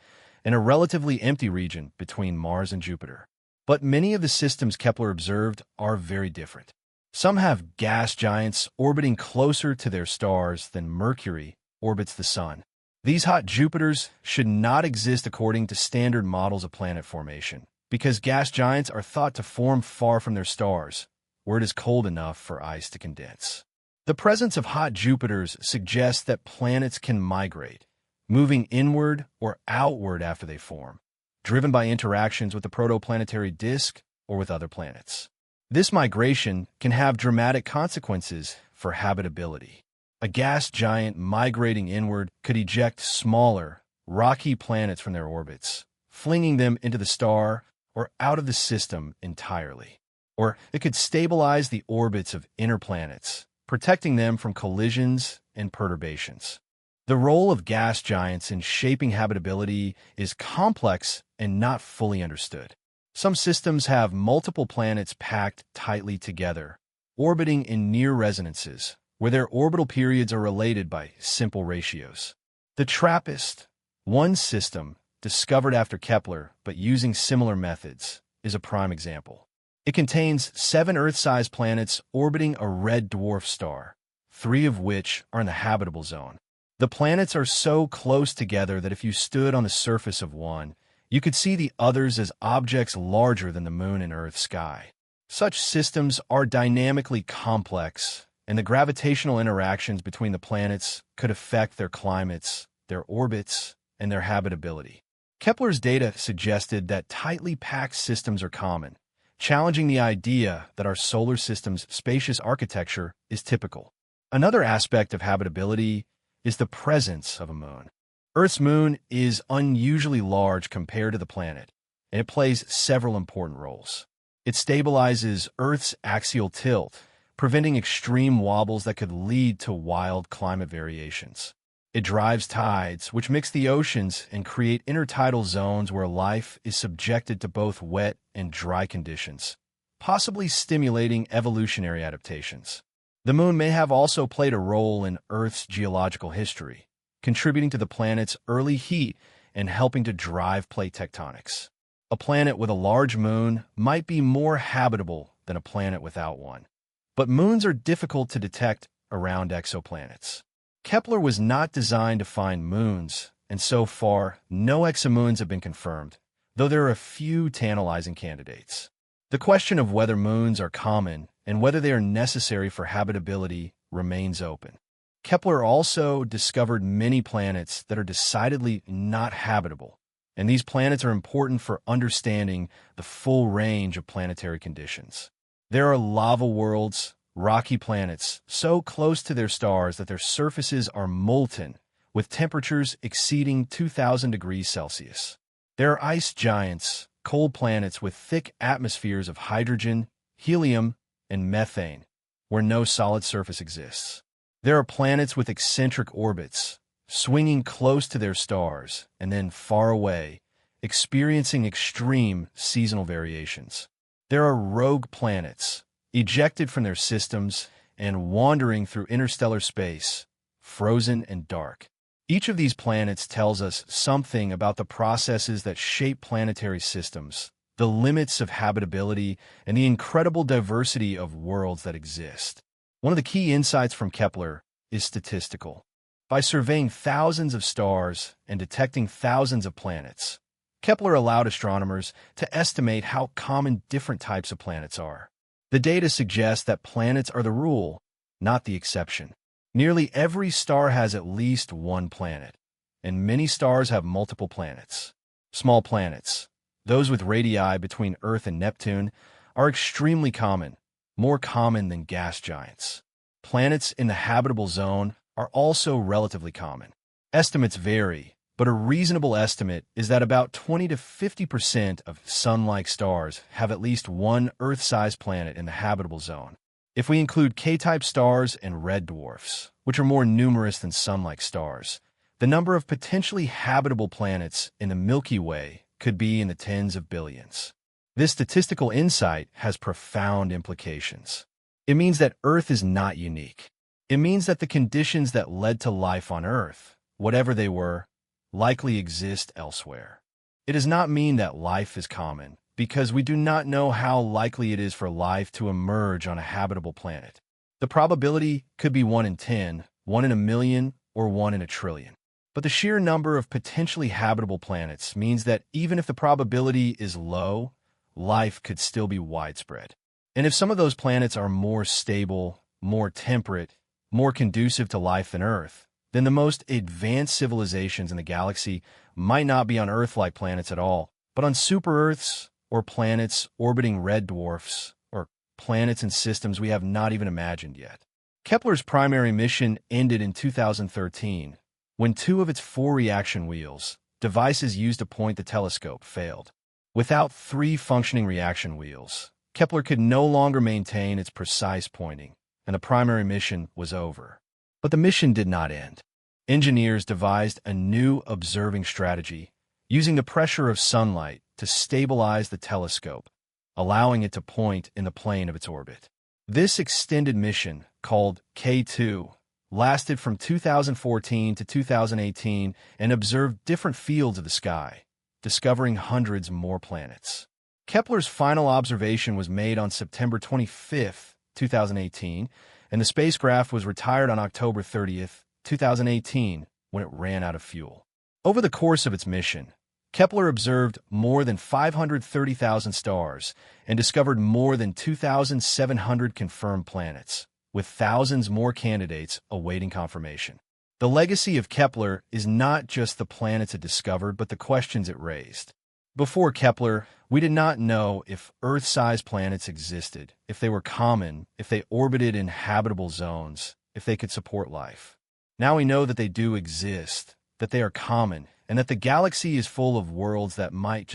A: and a relatively empty region between Mars and Jupiter. But many of the systems Kepler observed are very different. Some have gas giants orbiting closer to their stars than Mercury orbits the Sun. These hot Jupiters should not exist according to standard models of planet formation, because gas giants are thought to form far from their stars, where it is cold enough for ice to condense. The presence of hot Jupiters suggests that planets can migrate, moving inward or outward after they form, driven by interactions with the protoplanetary disk or with other planets. This migration can have dramatic consequences for habitability. A gas giant migrating inward could eject smaller, rocky planets from their orbits, flinging them into the star or out of the system entirely. Or it could stabilize the orbits of inner planets, protecting them from collisions and perturbations. The role of gas giants in shaping habitability is complex and not fully understood. Some systems have multiple planets packed tightly together, orbiting in near resonances, where their orbital periods are related by simple ratios. The TRAPPIST-1 system, discovered after Kepler but using similar methods, is a prime example. It contains 7 Earth-sized planets orbiting a red dwarf star, 3 of which are in the habitable zone. The planets are so close together that if you stood on the surface of one, you could see the others as objects larger than the Moon and Earth sky. Such systems are dynamically complex, and the gravitational interactions between the planets could affect their climates, their orbits, and their habitability. Kepler's data suggested that tightly packed systems are common, challenging the idea that our solar system's spacious architecture is typical. Another aspect of habitability is the presence of a moon. Earth's moon is unusually large compared to the planet, and it plays several important roles. It stabilizes Earth's axial tilt, preventing extreme wobbles that could lead to wild climate variations. It drives tides, which mix the oceans and create intertidal zones where life is subjected to both wet and dry conditions, possibly stimulating evolutionary adaptations. The moon may have also played a role in Earth's geological history, contributing to the planet's early heat and helping to drive plate tectonics. A planet with a large moon might be more habitable than a planet without one. But moons are difficult to detect around exoplanets. Kepler was not designed to find moons, and so far, no exomoons have been confirmed, though there are a few tantalizing candidates. The question of whether moons are common and whether they are necessary for habitability remains open. Kepler also discovered many planets that are decidedly not habitable, and these planets are important for understanding the full range of planetary conditions. There are lava worlds, rocky planets, so close to their stars that their surfaces are molten, with temperatures exceeding 2,000 degrees Celsius. There are ice giants, cold planets with thick atmospheres of hydrogen, helium, and methane, where no solid surface exists. There are planets with eccentric orbits, swinging close to their stars and then far away, experiencing extreme seasonal variations. There are rogue planets, ejected from their systems and wandering through interstellar space, frozen and dark. Each of these planets tells us something about the processes that shape planetary systems, the limits of habitability, and the incredible diversity of worlds that exist. One of the key insights from Kepler is statistical. By surveying thousands of stars and detecting thousands of planets, Kepler allowed astronomers to estimate how common different types of planets are. The data suggests that planets are the rule, not the exception. Nearly every star has at least one planet, and many stars have multiple planets. Small planets, those with radii between Earth and Neptune, are extremely common, more common than gas giants. Planets in the habitable zone are also relatively common. Estimates vary, but a reasonable estimate is that about 20 to 50% of Sun-like stars have at least one Earth-sized planet in the habitable zone. If we include K-type stars and red dwarfs, which are more numerous than Sun-like stars, the number of potentially habitable planets in the Milky Way could be in the tens of billions. This statistical insight has profound implications. It means that Earth is not unique. It means that the conditions that led to life on Earth, whatever they were, likely exist elsewhere. It does not mean that life is common, because we do not know how likely it is for life to emerge on a habitable planet. The probability could be 1 in 10, 1 in a million, or 1 in a trillion. But the sheer number of potentially habitable planets means that even if the probability is low, life could still be widespread. And if some of those planets are more stable, more temperate, more conducive to life than Earth, then the most advanced civilizations in the galaxy might not be on Earth-like planets at all, but on super-Earths or planets orbiting red dwarfs or planets and systems we have not even imagined yet. Kepler's primary mission ended in 2013 when 2 of its 4 reaction wheels, devices used to point the telescope, failed. Without 3 functioning reaction wheels, Kepler could no longer maintain its precise pointing, and the primary mission was over. But the mission did not end. Engineers devised a new observing strategy, using the pressure of sunlight to stabilize the telescope, allowing it to point in the plane of its orbit. This extended mission, called K2, lasted from 2014 to 2018 and observed different fields of the sky, discovering hundreds more planets. Kepler's final observation was made on September 25, 2018, and the spacecraft was retired on October 30, 2018, when it ran out of fuel. Over the course of its mission, Kepler observed more than 530,000 stars and discovered more than 2,700 confirmed planets, with thousands more candidates awaiting confirmation. The legacy of Kepler is not just the planets it discovered, but the questions it raised. Before Kepler, we did not know if Earth-sized planets existed, if they were common, if they orbited in habitable zones, if they could support life. Now we know that they do exist, that they are common, and that the galaxy is full of worlds that might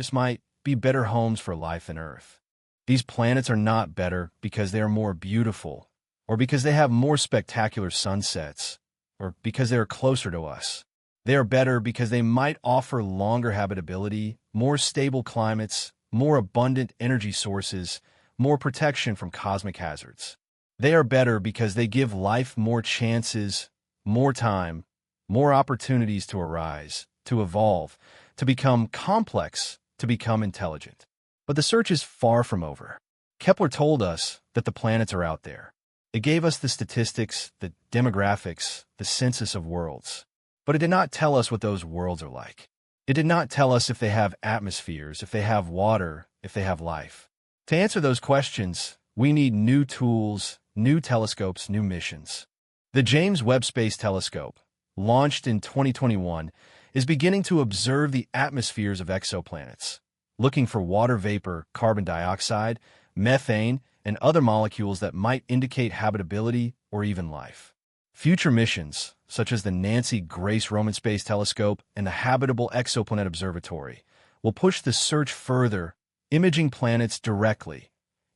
A: be better homes for life than Earth. These planets are not better because they are more beautiful, or because they have more spectacular sunsets, or because they are closer to us. They are better because they might offer longer habitability, more stable climates, more abundant energy sources, more protection from cosmic hazards. They are better because they give life more chances, more time, more opportunities to arise, to evolve, to become complex, to become intelligent. But the search is far from over. Kepler told us that the planets are out there. It gave us the statistics, the demographics, the census of worlds. But it did not tell us what those worlds are like. It did not tell us if they have atmospheres, if they have water, if they have life. To answer those questions, we need new tools, new telescopes, new missions. The James Webb Space Telescope, launched in 2021, is beginning to observe the atmospheres of exoplanets, looking for water vapor, carbon dioxide, methane, and other molecules that might indicate habitability or even life. Future missions, such as the Nancy Grace Roman Space Telescope and the Habitable Exoplanet Observatory, will push the search further, imaging planets directly,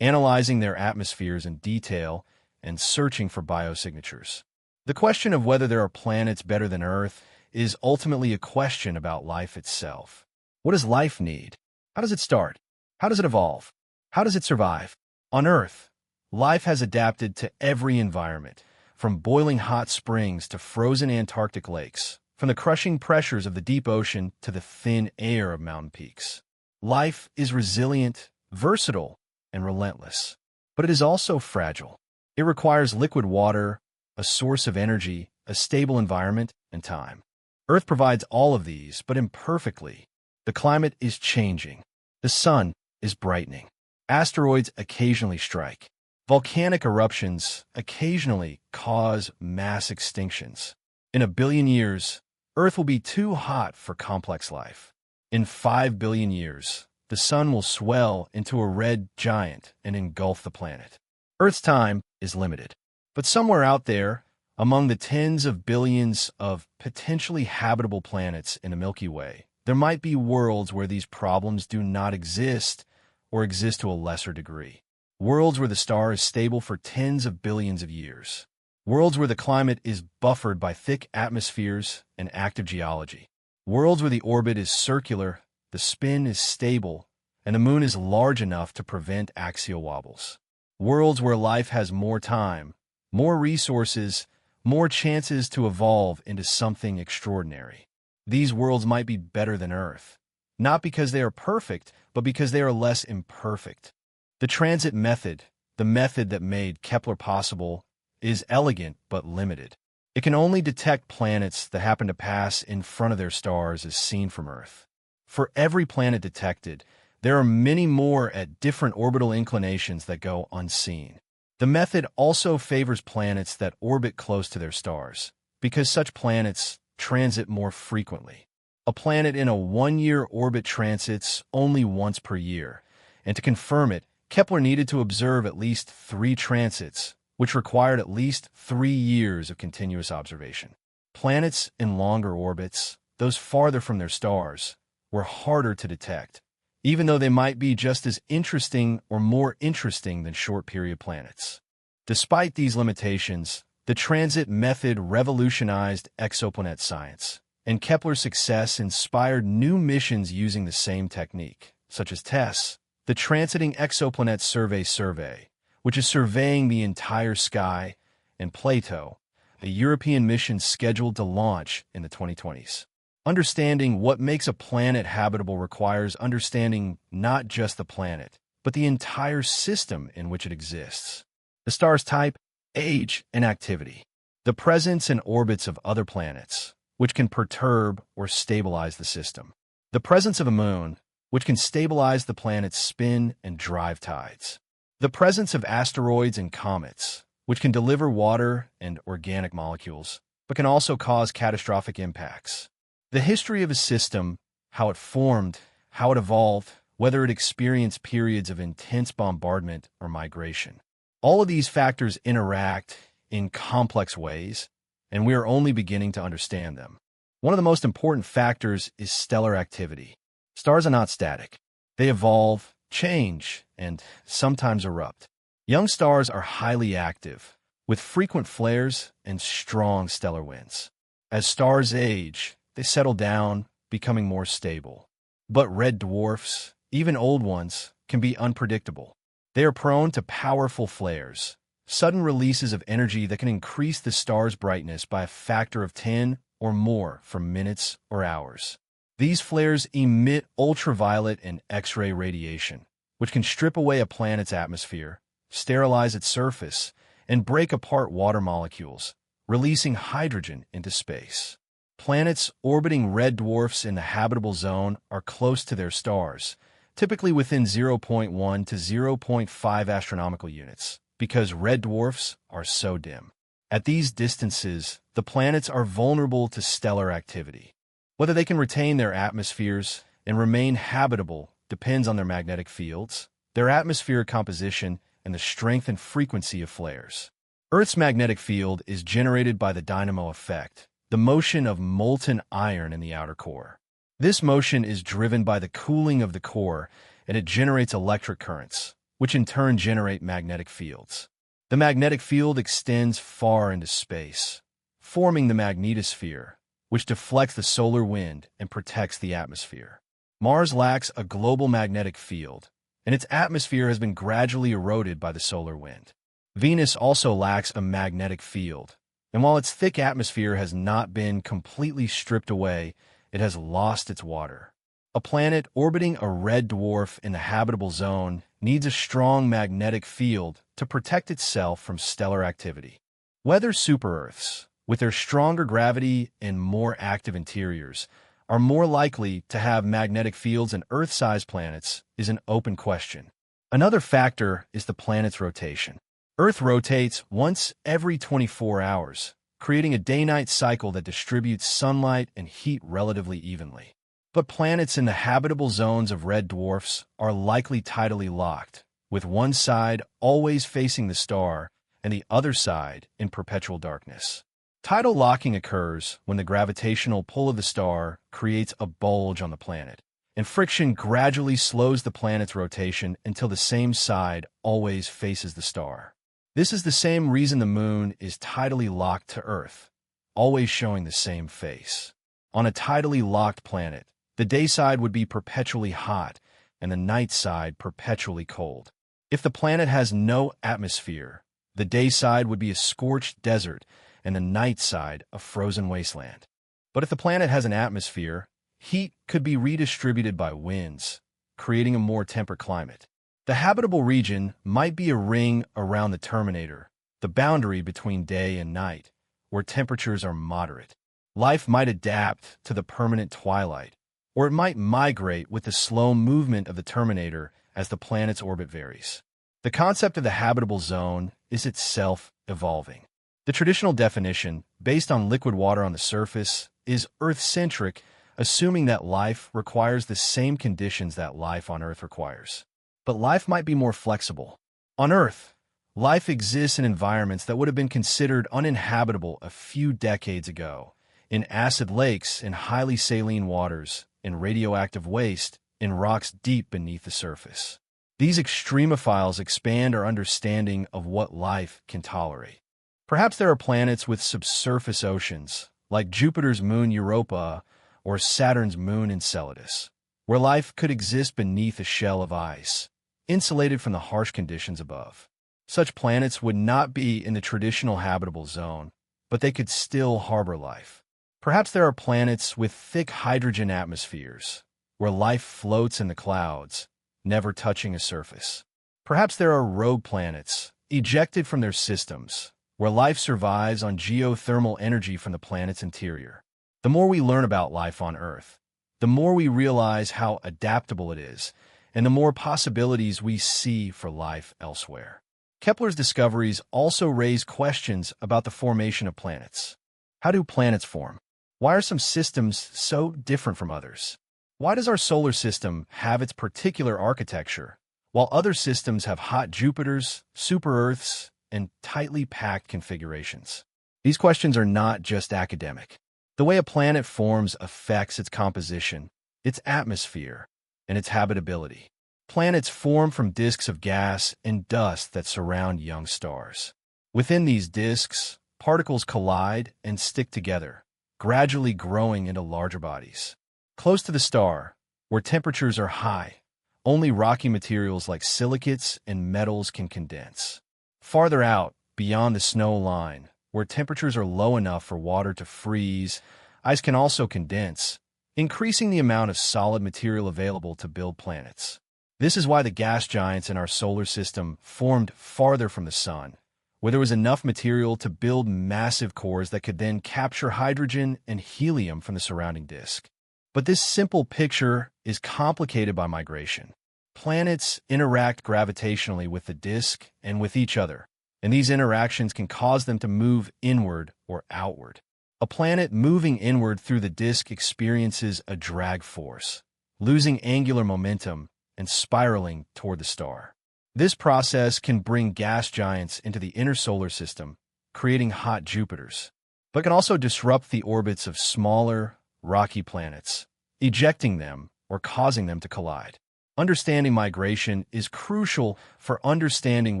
A: analyzing their atmospheres in detail, and searching for biosignatures. The question of whether there are planets better than Earth is ultimately a question about life itself. What does life need? How does it start? How does it evolve? How does it survive? On Earth, life has adapted to every environment, from boiling hot springs to frozen Antarctic lakes, from the crushing pressures of the deep ocean to the thin air of mountain peaks. Life is resilient, versatile, and relentless. But it is also fragile. It requires liquid water, a source of energy, a stable environment, and time. Earth provides all of these, but imperfectly. The climate is changing. The sun is brightening. Asteroids occasionally strike. Volcanic eruptions occasionally cause mass extinctions. In 1 billion years, Earth will be too hot for complex life. In 5 billion years, the sun will swell into a red giant and engulf the planet. Earth's time is limited. But somewhere out there, among the tens of billions of potentially habitable planets in the Milky Way, there might be worlds where these problems do not exist or exist to a lesser degree. Worlds where the star is stable for tens of billions of years. Worlds where the climate is buffered by thick atmospheres and active geology. Worlds where the orbit is circular, the spin is stable, and the moon is large enough to prevent axial wobbles. Worlds where life has more time, more resources, more chances to evolve into something extraordinary. These worlds might be better than Earth, not because they are perfect, but because they are less imperfect. The transit method, the method that made Kepler possible, is elegant but limited. It can only detect planets that happen to pass in front of their stars as seen from Earth. For every planet detected, there are many more at different orbital inclinations that go unseen. The method also favors planets that orbit close to their stars, because such planets transit more frequently. A planet in a 1-year orbit transits only once per year, and to confirm it, Kepler needed to observe at least 3 transits, which required at least 3 years of continuous observation. Planets in longer orbits, those farther from their stars, were harder to detect, even though they might be just as interesting or more interesting than short-period planets. Despite these limitations, the transit method revolutionized exoplanet science, and Kepler's success inspired new missions using the same technique, such as TESS, the Transiting Exoplanet Survey, which is surveying the entire sky, and Plato, a European mission scheduled to launch in the 2020s. Understanding what makes a planet habitable requires understanding not just the planet, but the entire system in which it exists. The star's type, age, and activity. The presence and orbits of other planets, which can perturb or stabilize the system. The presence of a moon, which can stabilize the planet's spin and drive tides. The presence of asteroids and comets, which can deliver water and organic molecules, but can also cause catastrophic impacts. The history of a system, how it formed, how it evolved, whether it experienced periods of intense bombardment or migration. All of these factors interact in complex ways, and we are only beginning to understand them. One of the most important factors is stellar activity. Stars are not static. They evolve, change, and sometimes erupt. Young stars are highly active, with frequent flares and strong stellar winds. As stars age, they settle down, becoming more stable. But red dwarfs, even old ones, can be unpredictable. They are prone to powerful flares, sudden releases of energy that can increase the star's brightness by a factor of 10 or more for minutes or hours. These flares emit ultraviolet and X-ray radiation, which can strip away a planet's atmosphere, sterilize its surface, and break apart water molecules, releasing hydrogen into space. Planets orbiting red dwarfs in the habitable zone are close to their stars, typically within 0.1 to 0.5 astronomical units, because red dwarfs are so dim. At these distances, the planets are vulnerable to stellar activity. Whether they can retain their atmospheres and remain habitable depends on their magnetic fields, their atmospheric composition, and the strength and frequency of flares. Earth's magnetic field is generated by the dynamo effect, the motion of molten iron in the outer core. This motion is driven by the cooling of the core, and it generates electric currents, which in turn generate magnetic fields. The magnetic field extends far into space, forming the magnetosphere, which deflects the solar wind and protects the atmosphere. Mars lacks a global magnetic field, and its atmosphere has been gradually eroded by the solar wind. Venus also lacks a magnetic field, and while its thick atmosphere has not been completely stripped away, it has lost its water. A planet orbiting a red dwarf in the habitable zone needs a strong magnetic field to protect itself from stellar activity. Weather super-Earths, with their stronger gravity and more active interiors, are more likely to have magnetic fields than Earth-sized planets is an open question. Another factor is the planet's rotation. Earth rotates once every 24 hours, creating a day-night cycle that distributes sunlight and heat relatively evenly. But planets in the habitable zones of red dwarfs are likely tidally locked, with one side always facing the star and the other side in perpetual darkness. Tidal locking occurs when the gravitational pull of the star creates a bulge on the planet, and friction gradually slows the planet's rotation until the same side always faces the star. This is the same reason the moon is tidally locked to Earth, always showing the same face. On a tidally locked planet, the day side would be perpetually hot and the night side perpetually cold. If the planet has no atmosphere, the day side would be a scorched desert and the night side a frozen wasteland. But if the planet has an atmosphere, heat could be redistributed by winds, creating a more temperate climate. The habitable region might be a ring around the terminator, the boundary between day and night, where temperatures are moderate. Life might adapt to the permanent twilight, or it might migrate with the slow movement of the terminator as the planet's orbit varies. The concept of the habitable zone is itself evolving. The traditional definition, based on liquid water on the surface, is Earth-centric, assuming that life requires the same conditions that life on Earth requires. But life might be more flexible. On Earth, life exists in environments that would have been considered uninhabitable a few decades ago, in acid lakes, in highly saline waters, in radioactive waste, in rocks deep beneath the surface. These extremophiles expand our understanding of what life can tolerate. Perhaps there are planets with subsurface oceans, like Jupiter's moon Europa or Saturn's moon Enceladus, where life could exist beneath a shell of ice, insulated from the harsh conditions above. Such planets would not be in the traditional habitable zone, but they could still harbor life. Perhaps there are planets with thick hydrogen atmospheres, where life floats in the clouds, never touching a surface. Perhaps there are rogue planets, ejected from their systems, where life survives on geothermal energy from the planet's interior. The more we learn about life on Earth, the more we realize how adaptable it is, and the more possibilities we see for life elsewhere. Kepler's discoveries also raise questions about the formation of planets. How do planets form? Why are some systems so different from others? Why does our solar system have its particular architecture, while other systems have hot Jupiters, super-Earths, and tightly packed configurations? These questions are not just academic. The way a planet forms affects its composition, its atmosphere, and its habitability. Planets form from disks of gas and dust that surround young stars. Within these disks, particles collide and stick together, gradually growing into larger bodies. Close to the star, where temperatures are high, only rocky materials like silicates and metals can condense. Farther out, beyond the snow line, where temperatures are low enough for water to freeze, ice can also condense, increasing the amount of solid material available to build planets. This is why the gas giants in our solar system formed farther from the sun, where there was enough material to build massive cores that could then capture hydrogen and helium from the surrounding disk. But this simple picture is complicated by migration. Planets interact gravitationally with the disk and with each other, and these interactions can cause them to move inward or outward. A planet moving inward through the disk experiences a drag force, losing angular momentum and spiraling toward the star. This process can bring gas giants into the inner solar system, creating hot Jupiters, but can also disrupt the orbits of smaller, rocky planets, ejecting them or causing them to collide. Understanding migration is crucial for understanding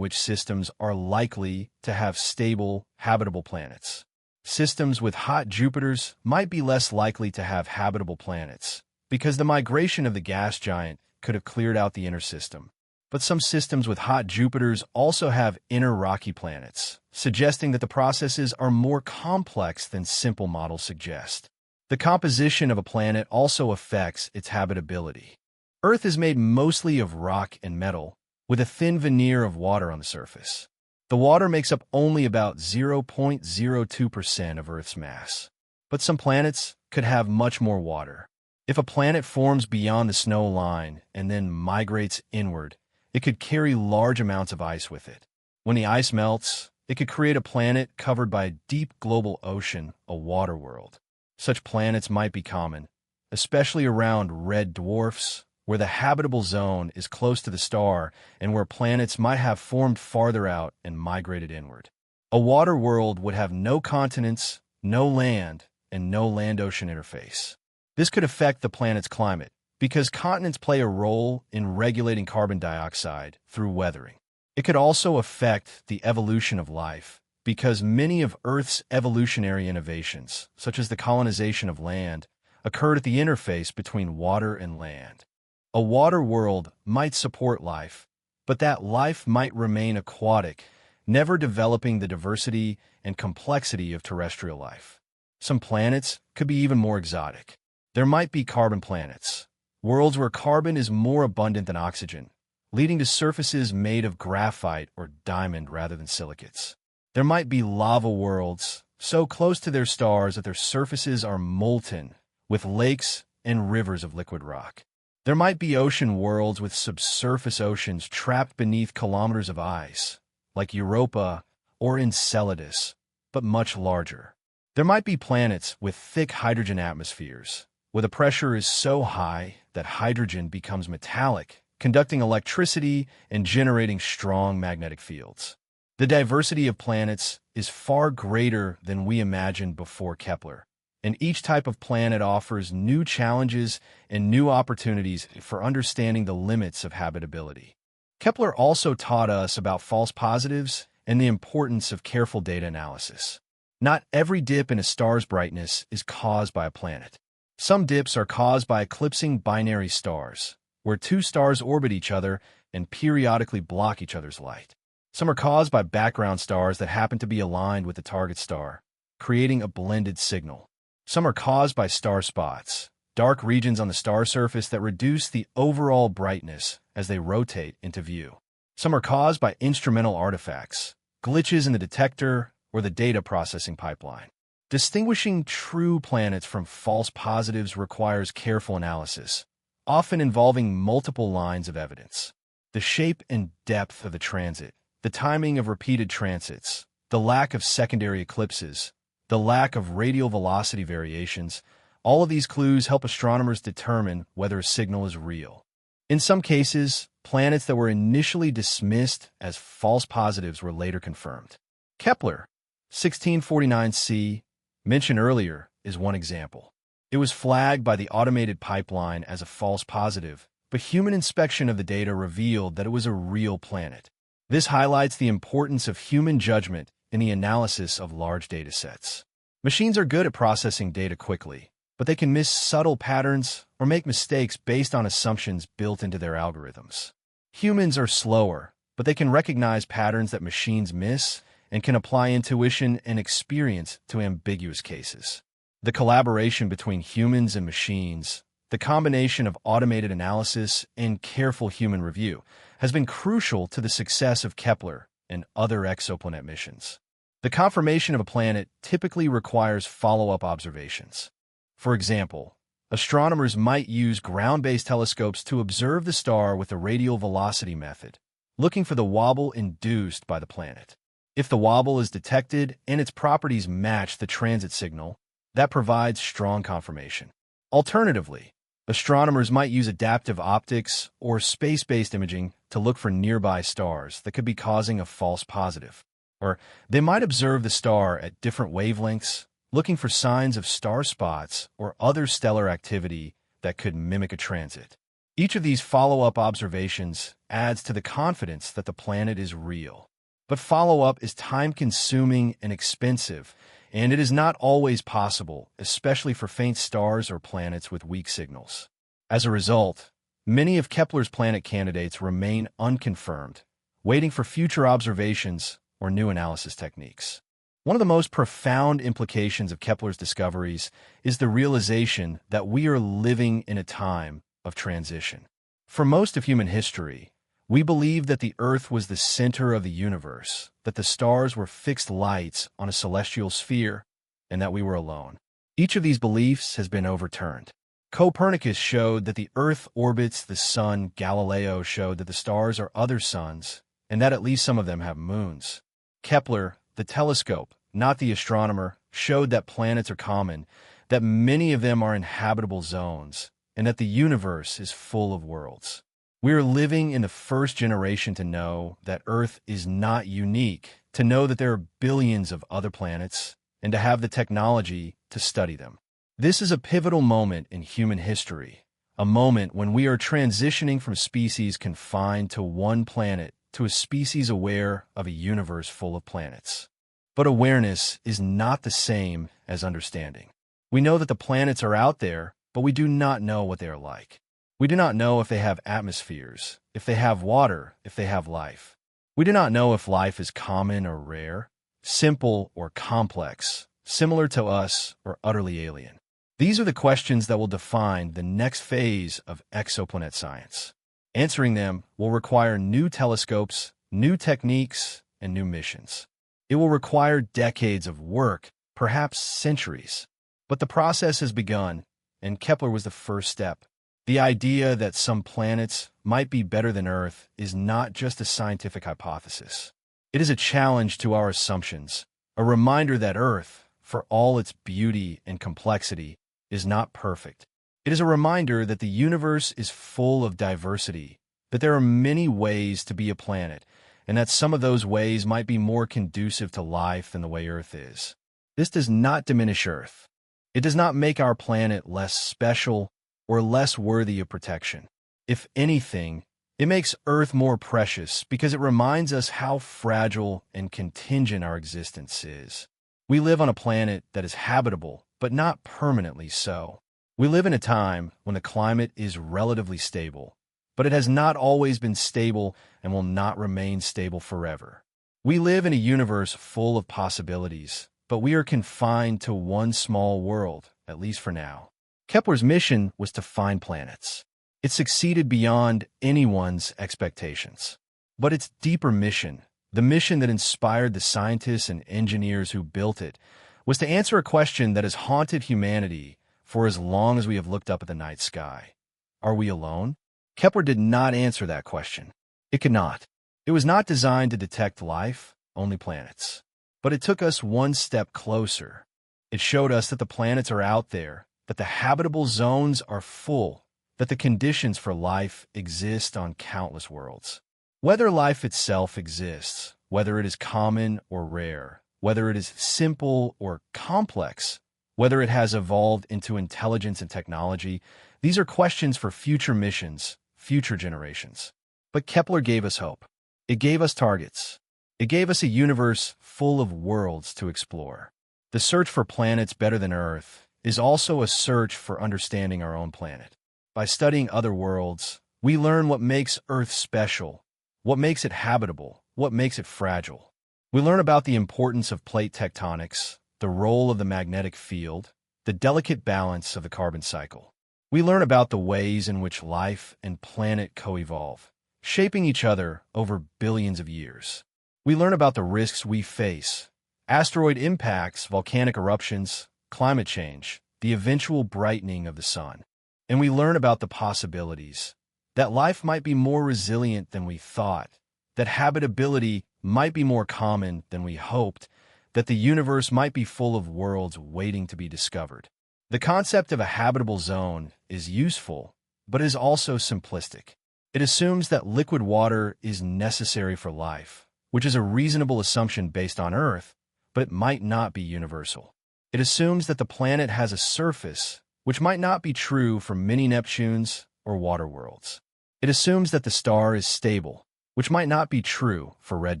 A: which systems are likely to have stable, habitable planets. Systems with hot Jupiters might be less likely to have habitable planets, because the migration of the gas giant could have cleared out the inner system. But some systems with hot Jupiters also have inner rocky planets, suggesting that the processes are more complex than simple models suggest. The composition of a planet also affects its habitability. Earth is made mostly of rock and metal, with a thin veneer of water on the surface. The water makes up only about 0.02% of Earth's mass. But some planets could have much more water. If a planet forms beyond the snow line and then migrates inward, it could carry large amounts of ice with it. When the ice melts, it could create a planet covered by a deep global ocean, a water world. Such planets might be common, especially around red dwarfs, where the habitable zone is close to the star and where planets might have formed farther out and migrated inward. A water world would have no continents, no land, and no land-ocean interface. This could affect the planet's climate, because continents play a role in regulating carbon dioxide through weathering. It could also affect the evolution of life, because many of Earth's evolutionary innovations, such as the colonization of land, occurred at the interface between water and land. A water world might support life, but that life might remain aquatic, never developing the diversity and complexity of terrestrial life. Some planets could be even more exotic. There might be carbon planets, worlds where carbon is more abundant than oxygen, leading to surfaces made of graphite or diamond rather than silicates. There might be lava worlds, so close to their stars that their surfaces are molten, with lakes and rivers of liquid rock. There might be ocean worlds with subsurface oceans trapped beneath kilometers of ice, like Europa or Enceladus, but much larger. There might be planets with thick hydrogen atmospheres, where the pressure is so high that hydrogen becomes metallic, conducting electricity and generating strong magnetic fields. The diversity of planets is far greater than we imagined before Kepler, and each type of planet offers new challenges and new opportunities for understanding the limits of habitability. Kepler also taught us about false positives and the importance of careful data analysis. Not every dip in a star's brightness is caused by a planet. Some dips are caused by eclipsing binary stars, where two stars orbit each other and periodically block each other's light. Some are caused by background stars that happen to be aligned with the target star, creating a blended signal. Some are caused by star spots, dark regions on the star surface that reduce the overall brightness as they rotate into view. Some are caused by instrumental artifacts, glitches in the detector or the data processing pipeline. Distinguishing true planets from false positives requires careful analysis, often involving multiple lines of evidence. The shape and depth of the transit, the timing of repeated transits, the lack of secondary eclipses, the lack of radial velocity variations, all of these clues help astronomers determine whether a signal is real. In some cases, planets that were initially dismissed as false positives were later confirmed. Kepler, 1649c, mentioned earlier, is one example. It was flagged by the automated pipeline as a false positive, but human inspection of the data revealed that it was a real planet. This highlights the importance of human judgment in the analysis of large data sets. Machines are good at processing data quickly, but they can miss subtle patterns or make mistakes based on assumptions built into their algorithms. Humans are slower, but they can recognize patterns that machines miss and can apply intuition and experience to ambiguous cases. The collaboration between humans and machines, the combination of automated analysis and careful human review, has been crucial to the success of Kepler and other exoplanet missions. The confirmation of a planet typically requires follow-up observations. For example, astronomers might use ground-based telescopes to observe the star with the radial velocity method, looking for the wobble induced by the planet. If the wobble is detected and its properties match the transit signal, that provides strong confirmation. Alternatively, astronomers might use adaptive optics or space-based imaging to look for nearby stars that could be causing a false positive. Or they might observe the star at different wavelengths, looking for signs of star spots or other stellar activity that could mimic a transit. Each of these follow-up observations adds to the confidence that the planet is real. But follow-up is time-consuming and expensive, and it is not always possible, especially for faint stars or planets with weak signals. As a result, many of Kepler's planet candidates remain unconfirmed, waiting for future observations or new analysis techniques. One of the most profound implications of Kepler's discoveries is the realization that we are living in a time of transition. For most of human history, We believed that the Earth was the center of the universe, that the stars were fixed lights on a celestial sphere, and that we were alone. Each of these beliefs has been overturned. Copernicus showed that the Earth orbits the Sun. Galileo showed that the stars are other suns, and that at least some of them have moons. Kepler, the telescope, not the astronomer, showed that planets are common, that many of them are in habitable zones, and that the universe is full of worlds. We are living in the first generation to know that Earth is not unique, to know that there are billions of other planets, and to have the technology to study them. This is a pivotal moment in human history, a moment when we are transitioning from species confined to one planet to a species aware of a universe full of planets. But awareness is not the same as understanding. We know that the planets are out there, but we do not know what they are like. We do not know if they have atmospheres, if they have water, if they have life. We do not know if life is common or rare, simple or complex, similar to us or utterly alien. These are the questions that will define the next phase of exoplanet science. Answering them will require new telescopes, new techniques, and new missions. It will require decades of work, perhaps centuries. But the process has begun, and Kepler was the first step. The idea that some planets might be better than Earth is not just a scientific hypothesis. It is a challenge to our assumptions, a reminder that Earth, for all its beauty and complexity, is not perfect. It is a reminder that the universe is full of diversity, that there are many ways to be a planet, and that some of those ways might be more conducive to life than the way Earth is. This does not diminish Earth. It does not make our planet less special or less worthy of protection. If anything, it makes Earth more precious because it reminds us how fragile and contingent our existence is. We live on a planet that is habitable, but not permanently so. We live in a time when the climate is relatively stable, but it has not always been stable and will not remain stable forever. We live in a universe full of possibilities, but we are confined to one small world, at least for now. Kepler's mission was to find planets. It succeeded beyond anyone's expectations. But its deeper mission, the mission that inspired the scientists and engineers who built it, was to answer a question that has haunted humanity for as long as we have looked up at the night sky. Are we alone? Kepler did not answer that question. It could not. It was not designed to detect life, only planets. But it took us one step closer. It showed us that the planets are out there, that the habitable zones are full, that the conditions for life exist on countless worlds. Whether life itself exists, whether it is common or rare, whether it is simple or complex, whether it has evolved into intelligence and technology, these are questions for future missions, future generations. But Kepler gave us hope. It gave us targets. It gave us a universe full of worlds to explore. The search for planets better than Earth is also a search for understanding our own planet. By studying other worlds, we learn what makes Earth special, what makes it habitable, what makes it fragile. We learn about the importance of plate tectonics, the role of the magnetic field, the delicate balance of the carbon cycle. We learn about the ways in which life and planet co-evolve, shaping each other over billions of years. We learn about the risks we face, asteroid impacts, volcanic eruptions, climate change, the eventual brightening of the sun. And we learn about the possibilities, that life might be more resilient than we thought, that habitability might be more common than we hoped, that the universe might be full of worlds waiting to be discovered. The concept of a habitable zone is useful, but is also simplistic. It assumes that liquid water is necessary for life, which is a reasonable assumption based on Earth, but it might not be universal. It assumes that the planet has a surface, which might not be true for many Neptunes or water worlds. It assumes that the star is stable, which might not be true for red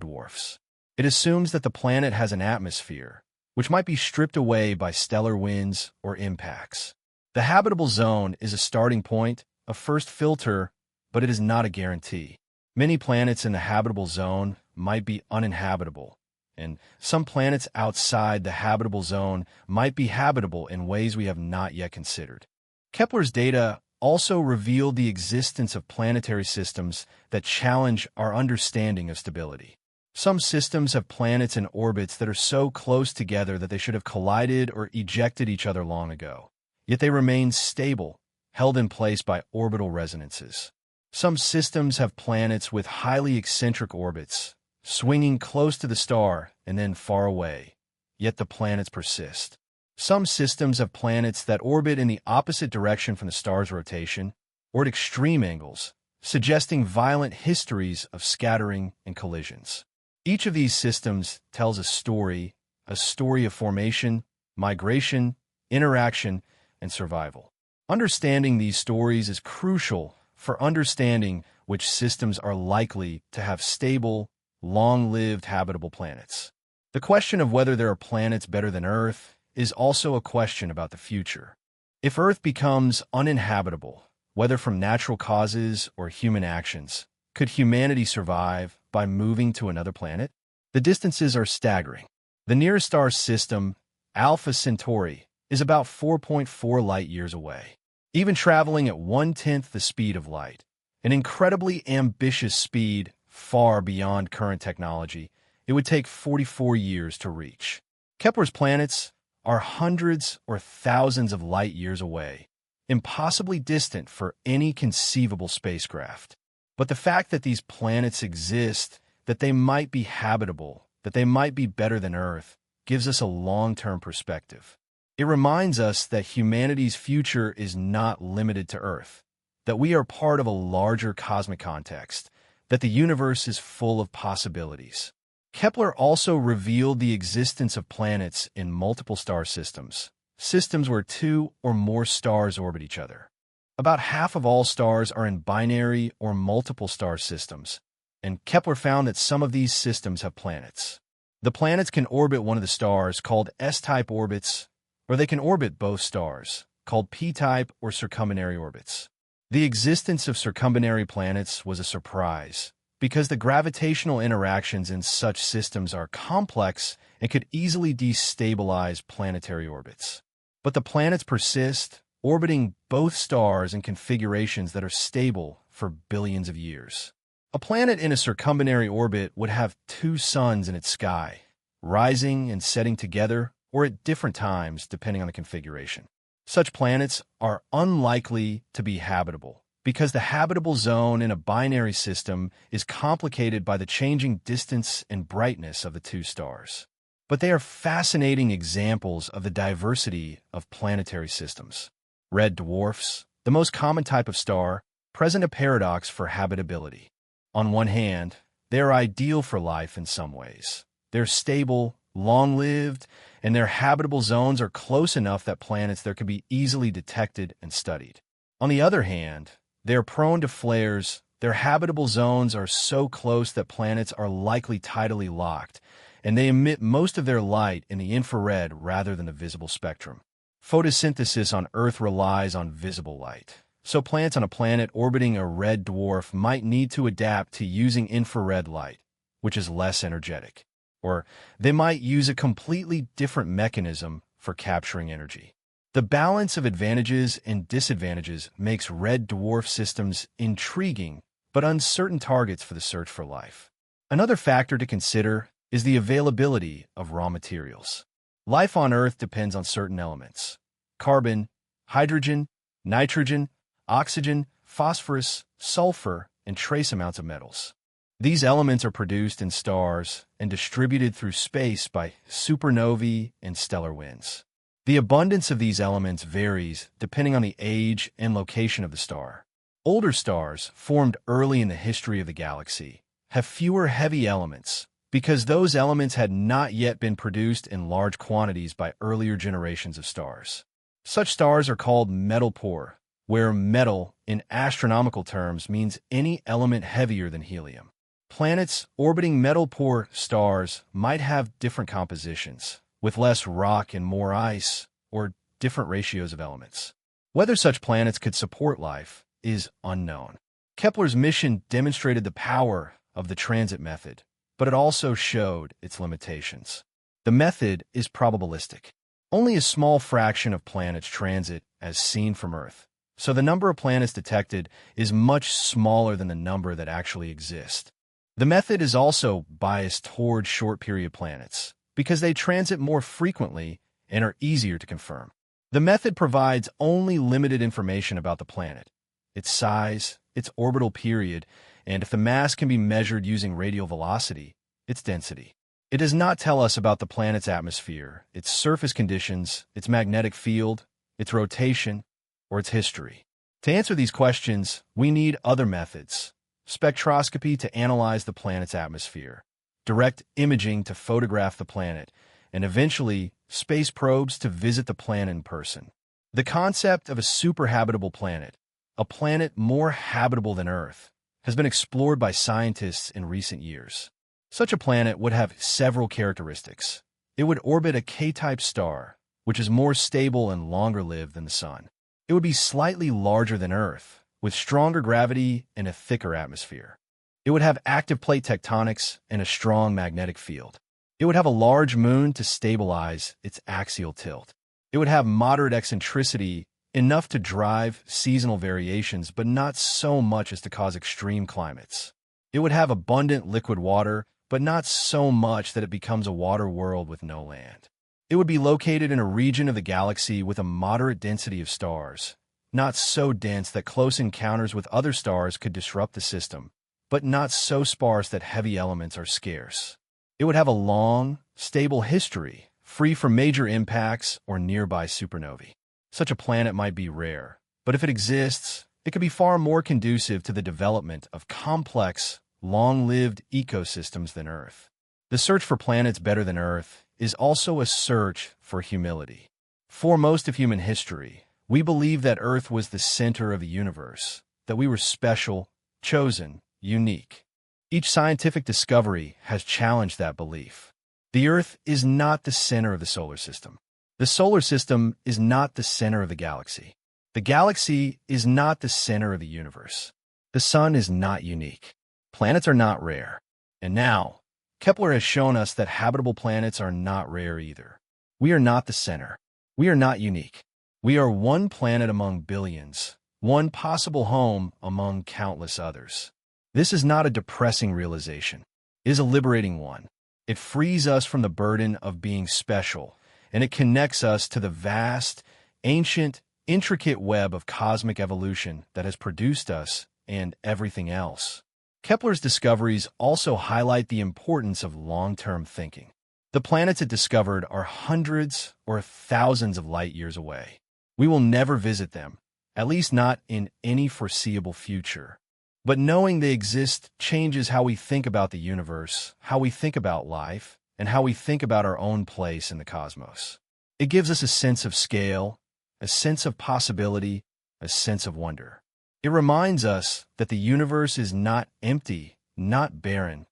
A: dwarfs. It assumes that the planet has an atmosphere, which might be stripped away by stellar winds or impacts. The habitable zone is a starting point, a first filter, but it is not a guarantee. Many planets in the habitable zone might be uninhabitable, and some planets outside the habitable zone might be habitable in ways we have not yet considered. Kepler's data also revealed the existence of planetary systems that challenge our understanding of stability. Some systems have planets in orbits that are so close together that they should have collided or ejected each other long ago. Yet they remain stable, held in place by orbital resonances. Some systems have planets with highly eccentric orbits, swinging close to the star and then far away, yet the planets persist. Some systems have planets that orbit in the opposite direction from the star's rotation, or at extreme angles, suggesting violent histories of scattering and collisions. Each of these systems tells a story of formation, migration, interaction, and survival. Understanding these stories is crucial for understanding which systems are likely to have stable, long-lived habitable planets. The question of whether there are planets better than Earth is also a question about the future. If Earth becomes uninhabitable, whether from natural causes or human actions, could humanity survive by moving to another planet? The distances are staggering. The nearest star system, Alpha Centauri, is about 4.4 light-years away. Even traveling at 1/10 the speed of light, an incredibly ambitious speed far beyond current technology, it would take 44 years to reach. Kepler's planets are hundreds or thousands of light-years away, impossibly distant for any conceivable spacecraft. But the fact that these planets exist, that they might be habitable, that they might be better than Earth, gives us a long-term perspective. It reminds us that humanity's future is not limited to Earth, that we are part of a larger cosmic context, that the universe is full of possibilities. Kepler also revealed the existence of planets in multiple star systems, systems where two or more stars orbit each other. About half of all stars are in binary or multiple star systems, and Kepler found that some of these systems have planets. The planets can orbit one of the stars, called S-type orbits, or they can orbit both stars, called P-type or circumbinary orbits. The existence of circumbinary planets was a surprise, because the gravitational interactions in such systems are complex and could easily destabilize planetary orbits. But the planets persist, orbiting both stars in configurations that are stable for billions of years. A planet in a circumbinary orbit would have two suns in its sky, rising and setting together or at different times depending on the configuration. Such planets are unlikely to be habitable because the habitable zone in a binary system is complicated by the changing distance and brightness of the two stars. But they are fascinating examples of the diversity of planetary systems. Red dwarfs, the most common type of star, present a paradox for habitability. On one hand, they are ideal for life in some ways. They're stable, long-lived, and their habitable zones are close enough that planets there can be easily detected and studied. On the other hand, they are prone to flares. Their habitable zones are so close that planets are likely tidally locked, and they emit most of their light in the infrared rather than the visible spectrum. Photosynthesis on Earth relies on visible light, so plants on a planet orbiting a red dwarf might need to adapt to using infrared light, which is less energetic. Or they might use a completely different mechanism for capturing energy. The balance of advantages and disadvantages makes red dwarf systems intriguing but uncertain targets for the search for life. Another factor to consider is the availability of raw materials. Life on Earth depends on certain elements: carbon, hydrogen, nitrogen, oxygen, phosphorus, sulfur, and trace amounts of metals. These elements are produced in stars and distributed through space by supernovae and stellar winds. The abundance of these elements varies depending on the age and location of the star. Older stars, formed early in the history of the galaxy, have fewer heavy elements because those elements had not yet been produced in large quantities by earlier generations of stars. Such stars are called metal-poor, where metal, in astronomical terms, means any element heavier than helium. Planets orbiting metal-poor stars might have different compositions, with less rock and more ice, or different ratios of elements. Whether such planets could support life is unknown. Kepler's mission demonstrated the power of the transit method, but it also showed its limitations. The method is probabilistic. Only a small fraction of planets transit as seen from Earth, so the number of planets detected is much smaller than the number that actually exist. The method is also biased toward short-period planets because they transit more frequently and are easier to confirm. The method provides only limited information about the planet, its size, its orbital period, and if the mass can be measured using radial velocity, its density. It does not tell us about the planet's atmosphere, its surface conditions, its magnetic field, its rotation, or its history. To answer these questions, we need other methods: spectroscopy to analyze the planet's atmosphere, direct imaging to photograph the planet, and eventually, space probes to visit the planet in person. The concept of a super-habitable planet, a planet more habitable than Earth, has been explored by scientists in recent years. Such a planet would have several characteristics. It would orbit a K-type star, which is more stable and longer-lived than the Sun. It would be slightly larger than Earth, with stronger gravity and a thicker atmosphere. It would have active plate tectonics and a strong magnetic field. It would have a large moon to stabilize its axial tilt. It would have moderate eccentricity, enough to drive seasonal variations, but not so much as to cause extreme climates. It would have abundant liquid water, but not so much that it becomes a water world with no land. It would be located in a region of the galaxy with a moderate density of stars, not so dense that close encounters with other stars could disrupt the system, but not so sparse that heavy elements are scarce. It would have a long, stable history, free from major impacts or nearby supernovae. Such a planet might be rare, but if it exists, it could be far more conducive to the development of complex, long-lived ecosystems than Earth. The search for planets better than Earth is also a search for humility. For most of human history, we believe that Earth was the center of the universe, that we were special, chosen, unique. Each scientific discovery has challenged that belief. The Earth is not the center of the solar system. The solar system is not the center of the galaxy. The galaxy is not the center of the universe. The Sun is not unique. Planets are not rare. And now, Kepler has shown us that habitable planets are not rare either. We are not the center. We are not unique. We are one planet among billions, one possible home among countless others. This is not a depressing realization. It is a liberating one. It frees us from the burden of being special, and it connects us to the vast, ancient, intricate web of cosmic evolution that has produced us and everything else. Kepler's discoveries also highlight the importance of long-term thinking. The planets it discovered are hundreds or thousands of light years away. We will never visit them, at least not in any foreseeable future. But knowing they exist changes how we think about the universe, how we think about life, and how we think about our own place in the cosmos. It gives us a sense of scale, a sense of possibility, a sense of wonder. It reminds us that the universe is not empty, not barren,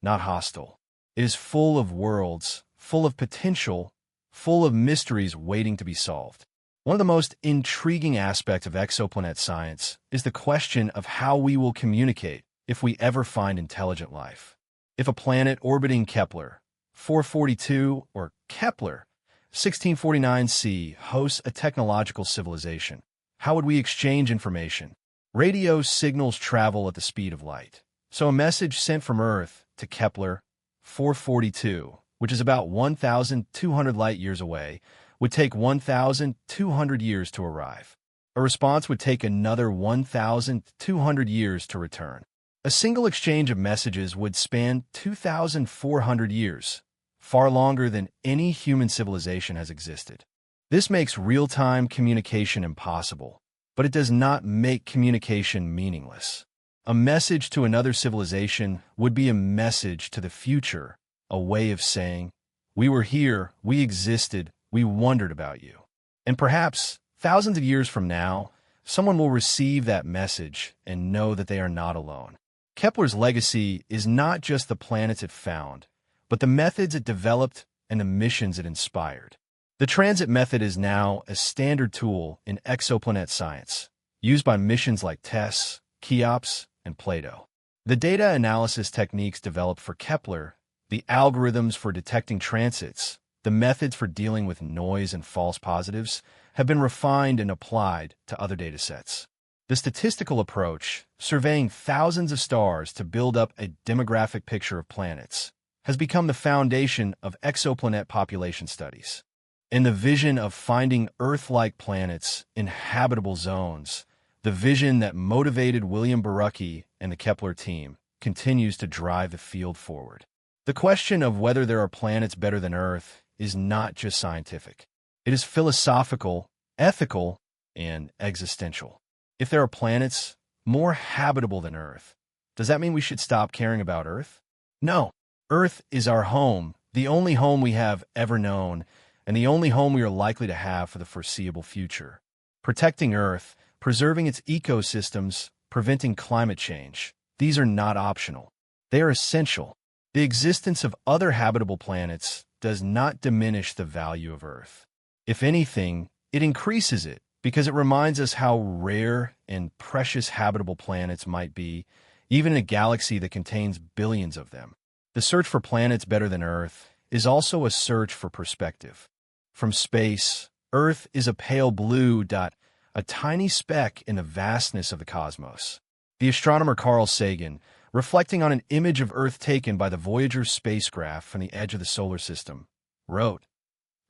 A: not hostile. It is full of worlds, full of potential, full of mysteries waiting to be solved. One of the most intriguing aspects of exoplanet science is the question of how we will communicate if we ever find intelligent life. If a planet orbiting Kepler 442 or Kepler 1649c hosts a technological civilization, how would we exchange information? Radio signals travel at the speed of light, so a message sent from Earth to Kepler 442, which is about 1,200 light-years away, would take 1,200 years to arrive. A response would take another 1,200 years to return. A single exchange of messages would span 2,400 years, far longer than any human civilization has existed. This makes real-time communication impossible, but it does not make communication meaningless. A message to another civilization would be a message to the future, a way of saying, "We were here, we existed, we wondered about you." And perhaps, thousands of years from now, someone will receive that message and know that they are not alone. Kepler's legacy is not just the planets it found, but the methods it developed and the missions it inspired. The transit method is now a standard tool in exoplanet science, used by missions like TESS, Cheops, and Plato. The data analysis techniques developed for Kepler, the algorithms for detecting transits, the methods for dealing with noise and false positives have been refined and applied to other datasets. The statistical approach, surveying thousands of stars to build up a demographic picture of planets, has become the foundation of exoplanet population studies. And the vision of finding Earth-like planets in habitable zones, the vision that motivated William Borucki and the Kepler team, continues to drive the field forward. The question of whether there are planets better than Earth is not just scientific. It is philosophical, ethical, and existential. If there are planets more habitable than Earth, does that mean we should stop caring about Earth? No. Earth is our home, the only home we have ever known, and the only home we are likely to have for the foreseeable future. Protecting Earth, preserving its ecosystems, preventing climate change, these are not optional. They are essential. The existence of other habitable planets does not diminish the value of Earth. If anything, it increases it because it reminds us how rare and precious habitable planets might be, even in a galaxy that contains billions of them. The search for planets better than Earth is also a search for perspective. From space, Earth is a pale blue dot, a tiny speck in the vastness of the cosmos. The astronomer Carl Sagan, reflecting on an image of Earth taken by the Voyager spacecraft from the edge of the solar system, wrote,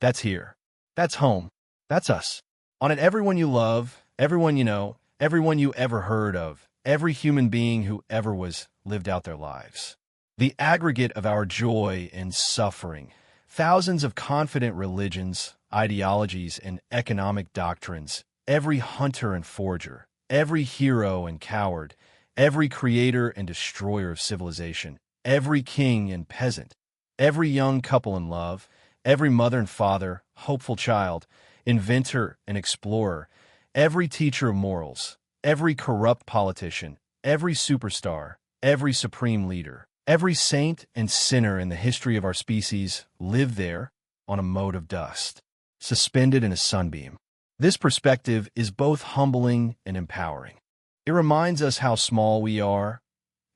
A: "That's here. That's home. That's us. On it, everyone you love, everyone you know, everyone you ever heard of, every human being who ever was lived out their lives. The aggregate of our joy and suffering, thousands of confident religions, ideologies, and economic doctrines, every hunter and forger, every hero and coward, every creator and destroyer of civilization, every king and peasant, every young couple in love, every mother and father, hopeful child, inventor and explorer, every teacher of morals, every corrupt politician, every superstar, every supreme leader, every saint and sinner in the history of our species live there on a mote of dust, suspended in a sunbeam. This perspective is both humbling and empowering. It reminds us how small we are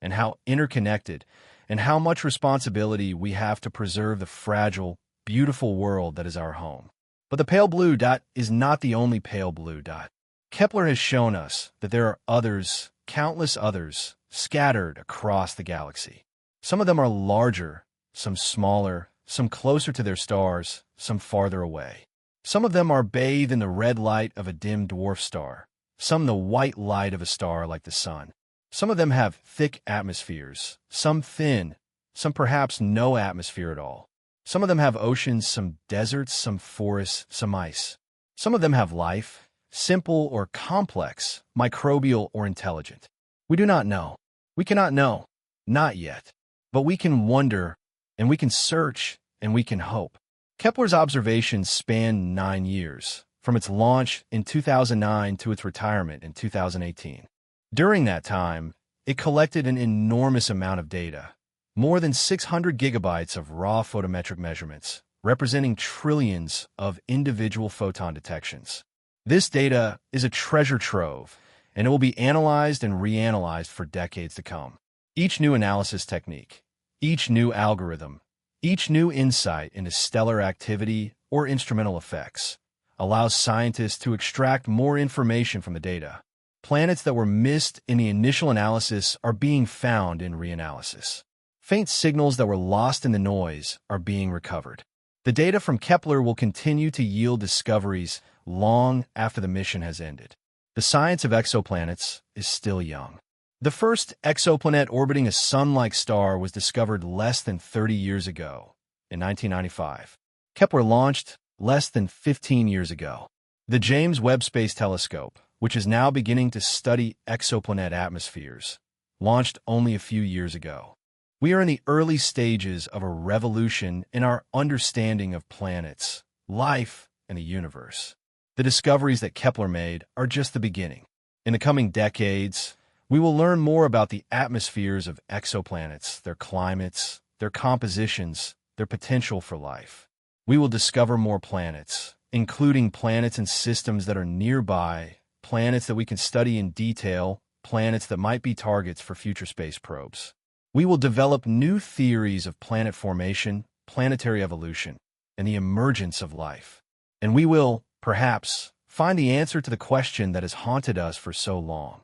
A: and how interconnected and how much responsibility we have to preserve the fragile, beautiful world that is our home. But the pale blue dot is not the only pale blue dot. Kepler has shown us that there are others, countless others, scattered across the galaxy. Some of them are larger, some smaller, some closer to their stars, some farther away. Some of them are bathed in the red light of a dim dwarf star, some the white light of a star like the sun. Some of them have thick atmospheres, some thin, some perhaps no atmosphere at all. Some of them have oceans, some deserts, some forests, some ice. Some of them have life, simple or complex, microbial or intelligent. We do not know. We cannot know. Not yet. But we can wonder, and we can search, and we can hope. Kepler's observations span 9 years, from its launch in 2009 to its retirement in 2018. During that time, it collected an enormous amount of data, more than 600 gigabytes of raw photometric measurements, representing trillions of individual photon detections. This data is a treasure trove, and it will be analyzed and reanalyzed for decades to come. Each new analysis technique, each new algorithm, each new insight into stellar activity or instrumental effects allows scientists to extract more information from the data. Planets that were missed in the initial analysis are being found in reanalysis. Faint signals that were lost in the noise are being recovered. The data from Kepler will continue to yield discoveries long after the mission has ended. The science of exoplanets is still young. The first exoplanet orbiting a sun-like star was discovered less than 30 years ago, in 1995. Kepler launched less than 15 years ago. The James Webb Space Telescope, which is now beginning to study exoplanet atmospheres, launched only a few years ago. We are in the early stages of a revolution in our understanding of planets, life, and the universe. The discoveries that Kepler made are just the beginning. In the coming decades, we will learn more about the atmospheres of exoplanets, their climates, their compositions, their potential for life. We will discover more planets, including planets and systems that are nearby, planets that we can study in detail, planets that might be targets for future space probes. We will develop new theories of planet formation, planetary evolution, and the emergence of life. And we will, perhaps, find the answer to the question that has haunted us for so long.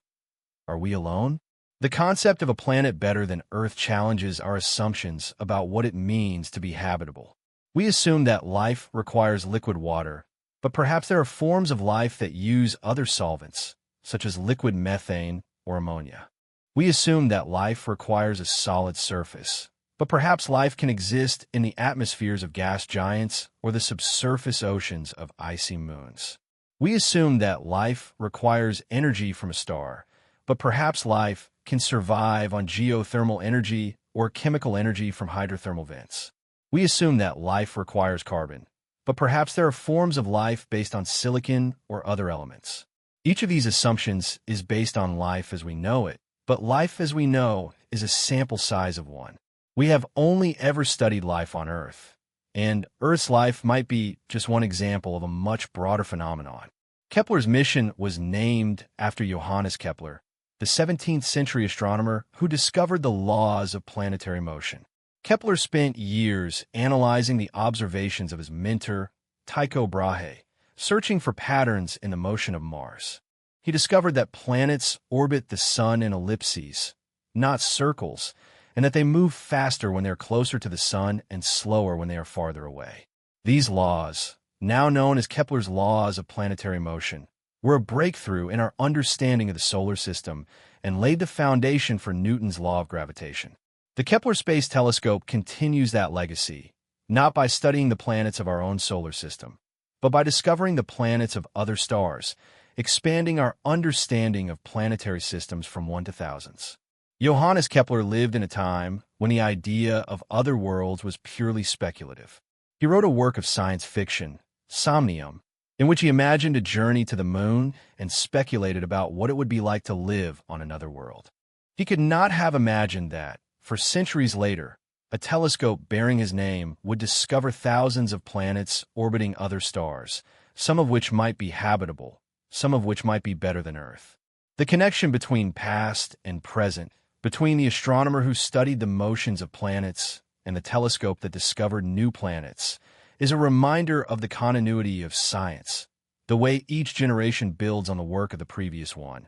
A: Are we alone? The concept of a planet better than Earth challenges our assumptions about what it means to be habitable. We assume that life requires liquid water, but perhaps there are forms of life that use other solvents, such as liquid methane or ammonia. We assume that life requires a solid surface, but perhaps life can exist in the atmospheres of gas giants or the subsurface oceans of icy moons. We assume that life requires energy from a star, but perhaps life can survive on geothermal energy or chemical energy from hydrothermal vents. We assume that life requires carbon, but perhaps there are forms of life based on silicon or other elements. Each of these assumptions is based on life as we know it, but life as we know is a sample size of one. We have only ever studied life on Earth, and Earth's life might be just one example of a much broader phenomenon. Kepler's mission was named after Johannes Kepler, the 17th century astronomer who discovered the laws of planetary motion. Kepler spent years analyzing the observations of his mentor, Tycho Brahe, searching for patterns in the motion of Mars. He discovered that planets orbit the Sun in ellipses, not circles, and that they move faster when they are closer to the Sun and slower when they are farther away. These laws, now known as Kepler's laws of planetary motion, were a breakthrough in our understanding of the solar system and laid the foundation for Newton's law of gravitation. The Kepler Space Telescope continues that legacy, not by studying the planets of our own solar system, but by discovering the planets of other stars, expanding our understanding of planetary systems from one to thousands. Johannes Kepler lived in a time when the idea of other worlds was purely speculative. He wrote a work of science fiction, Somnium, in which he imagined a journey to the moon and speculated about what it would be like to live on another world. He could not have imagined that, for centuries later, a telescope bearing his name would discover thousands of planets orbiting other stars, some of which might be habitable, some of which might be better than Earth. The connection between past and present, between the astronomer who studied the motions of planets and the telescope that discovered new planets, is a reminder of the continuity of science, the way each generation builds on the work of the previous one,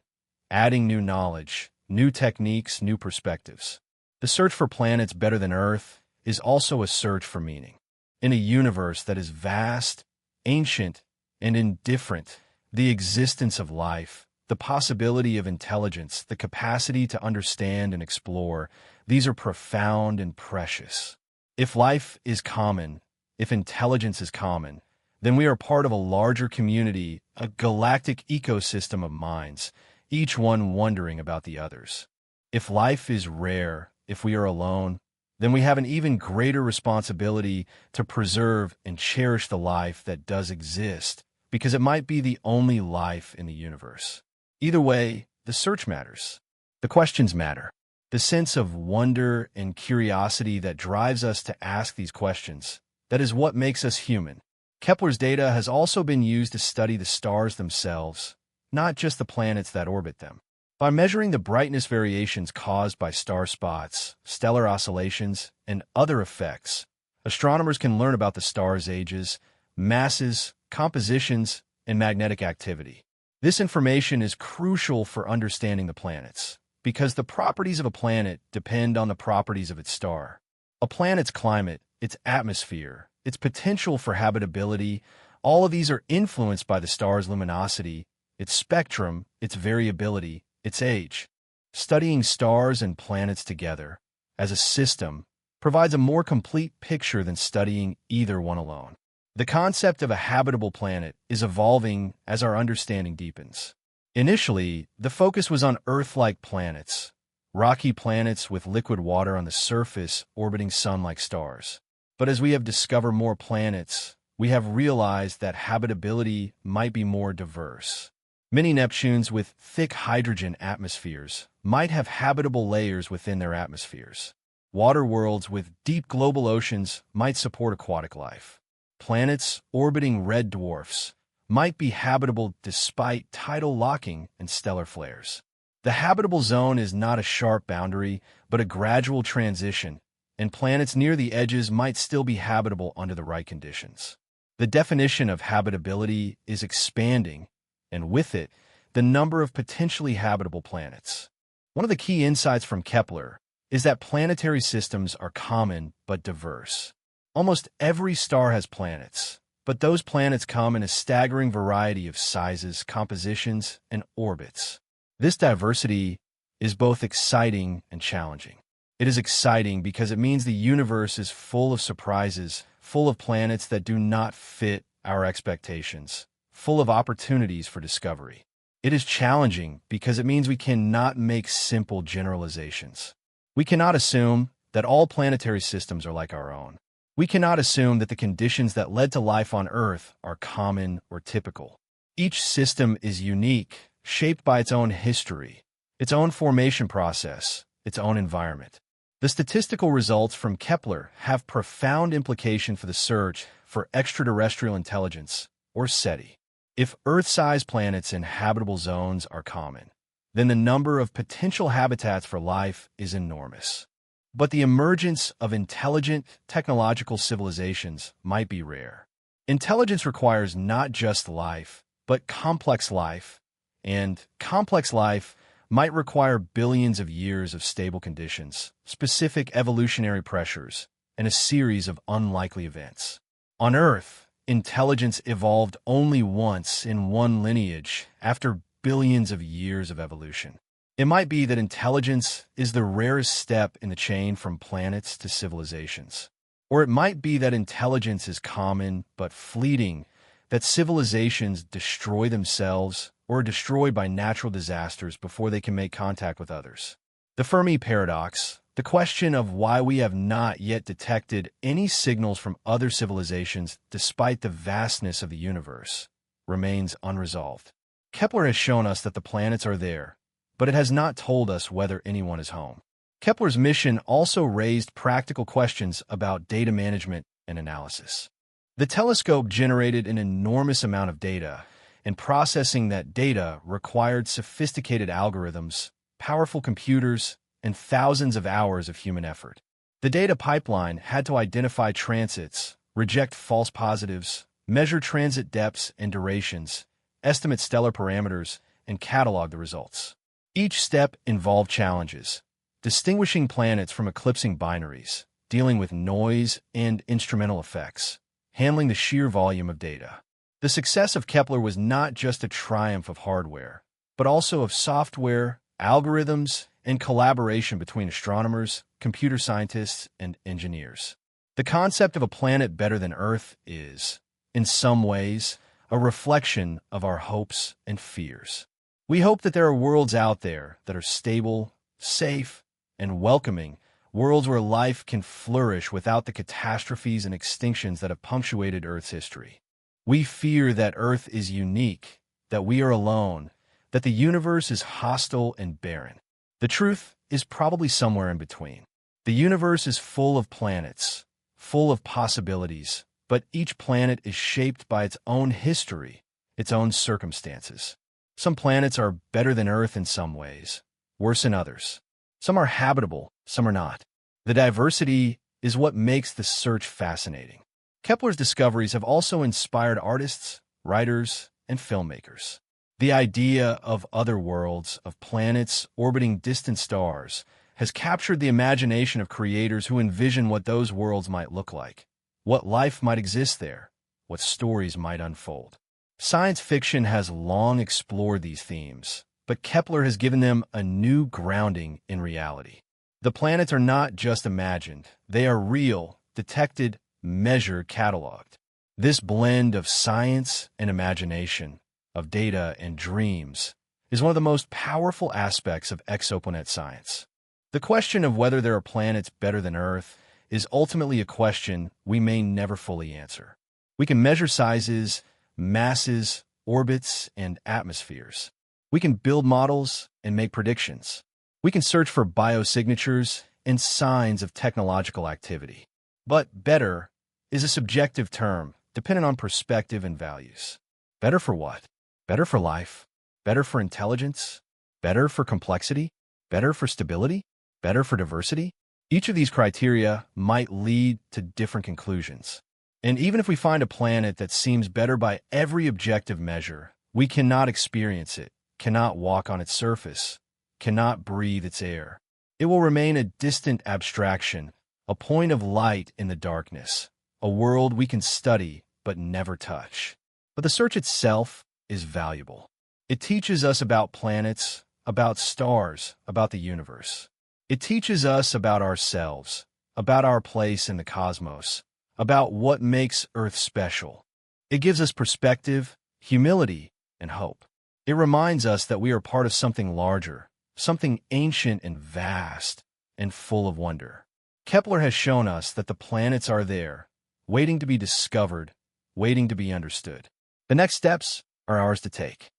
A: adding new knowledge, new techniques, new perspectives. The search for planets better than Earth is also a search for meaning. In a universe that is vast, ancient, and indifferent, the existence of life, the possibility of intelligence, the capacity to understand and explore, these are profound and precious. If life is common, if intelligence is common, then we are part of a larger community, a galactic ecosystem of minds, each one wondering about the others. If life is rare, if we are alone, then we have an even greater responsibility to preserve and cherish the life that does exist, because it might be the only life in the universe. Either way, the search matters. The questions matter. The sense of wonder and curiosity that drives us to ask these questions, that is what makes us human. Kepler's data has also been used to study the stars themselves, not just the planets that orbit them. By measuring the brightness variations caused by star spots, stellar oscillations, and other effects, astronomers can learn about the stars' ages, masses, compositions, and magnetic activity. This information is crucial for understanding the planets, because the properties of a planet depend on the properties of its star. A planet's climate, its atmosphere, its potential for habitability, all of these are influenced by the star's luminosity, its spectrum, its variability, its age. Studying stars and planets together, as a system, provides a more complete picture than studying either one alone. The concept of a habitable planet is evolving as our understanding deepens. Initially, the focus was on Earth-like planets, rocky planets with liquid water on the surface orbiting sun-like stars. But as we have discovered more planets, we have realized that habitability might be more diverse. Many Neptunes with thick hydrogen atmospheres might have habitable layers within their atmospheres. Water worlds with deep global oceans might support aquatic life. Planets orbiting red dwarfs might be habitable despite tidal locking and stellar flares. The habitable zone is not a sharp boundary, but a gradual transition, and planets near the edges might still be habitable under the right conditions. The definition of habitability is expanding, and with it, the number of potentially habitable planets. One of the key insights from Kepler is that planetary systems are common but diverse. Almost every star has planets, but those planets come in a staggering variety of sizes, compositions, and orbits. This diversity is both exciting and challenging. It is exciting because it means the universe is full of surprises, full of planets that do not fit our expectations, full of opportunities for discovery. It is challenging because it means we cannot make simple generalizations. We cannot assume that all planetary systems are like our own. We cannot assume that the conditions that led to life on Earth are common or typical. Each system is unique, shaped by its own history, its own formation process, its own environment. The statistical results from Kepler have profound implications for the search for extraterrestrial intelligence, or SETI. If Earth-sized planets in habitable zones are common, then the number of potential habitats for life is enormous. But the emergence of intelligent technological civilizations might be rare. Intelligence requires not just life, but complex life, and complex life might require billions of years of stable conditions, specific evolutionary pressures, and a series of unlikely events. On Earth, intelligence evolved only once in one lineage after billions of years of evolution. It might be that intelligence is the rarest step in the chain from planets to civilizations. Or it might be that intelligence is common but fleeting, that civilizations destroy themselves or are destroyed by natural disasters before they can make contact with others. The Fermi paradox, the question of why we have not yet detected any signals from other civilizations despite the vastness of the universe, remains unresolved. Kepler has shown us that the planets are there, but it has not told us whether anyone is home. Kepler's mission also raised practical questions about data management and analysis. The telescope generated an enormous amount of data, and processing that data required sophisticated algorithms, powerful computers, and thousands of hours of human effort. The data pipeline had to identify transits, reject false positives, measure transit depths and durations, estimate stellar parameters, and catalog the results. Each step involved challenges: distinguishing planets from eclipsing binaries, dealing with noise and instrumental effects, handling the sheer volume of data. The success of Kepler was not just a triumph of hardware, but also of software, algorithms, and collaboration between astronomers, computer scientists, and engineers. The concept of a planet better than Earth is, in some ways, a reflection of our hopes and fears. We hope that there are worlds out there that are stable, safe, and welcoming, worlds where life can flourish without the catastrophes and extinctions that have punctuated Earth's history. We fear that Earth is unique, that we are alone, that the universe is hostile and barren. The truth is probably somewhere in between. The universe is full of planets, full of possibilities, but each planet is shaped by its own history, its own circumstances. Some planets are better than Earth in some ways, worse in others. Some are habitable, some are not. The diversity is what makes the search fascinating. Kepler's discoveries have also inspired artists, writers, and filmmakers. The idea of other worlds, of planets orbiting distant stars, has captured the imagination of creators who envision what those worlds might look like, what life might exist there, what stories might unfold. Science fiction has long explored these themes, but Kepler has given them a new grounding in reality. The planets are not just imagined, they are real, detected, measured, cataloged. This blend of science and imagination, of data and dreams, is one of the most powerful aspects of exoplanet science. The question of whether there are planets better than Earth is ultimately a question we may never fully answer. We can measure sizes, masses, orbits, and atmospheres. We can build models and make predictions. We can search for biosignatures and signs of technological activity. But better is a subjective term, dependent on perspective and values. Better for what? Better for life? Better for intelligence? Better for complexity? Better for stability? Better for diversity? Each of these criteria might lead to different conclusions. And even if we find a planet that seems better by every objective measure, we cannot experience it, cannot walk on its surface, cannot breathe its air. It will remain a distant abstraction, a point of light in the darkness, a world we can study but never touch. But the search itself is valuable. It teaches us about planets, about stars, about the universe. It teaches us about ourselves, about our place in the cosmos, about what makes Earth special. It gives us perspective, humility, and hope. It reminds us that we are part of something larger, something ancient and vast, and full of wonder. Kepler has shown us that the planets are there, waiting to be discovered, waiting to be understood. The next steps are ours to take.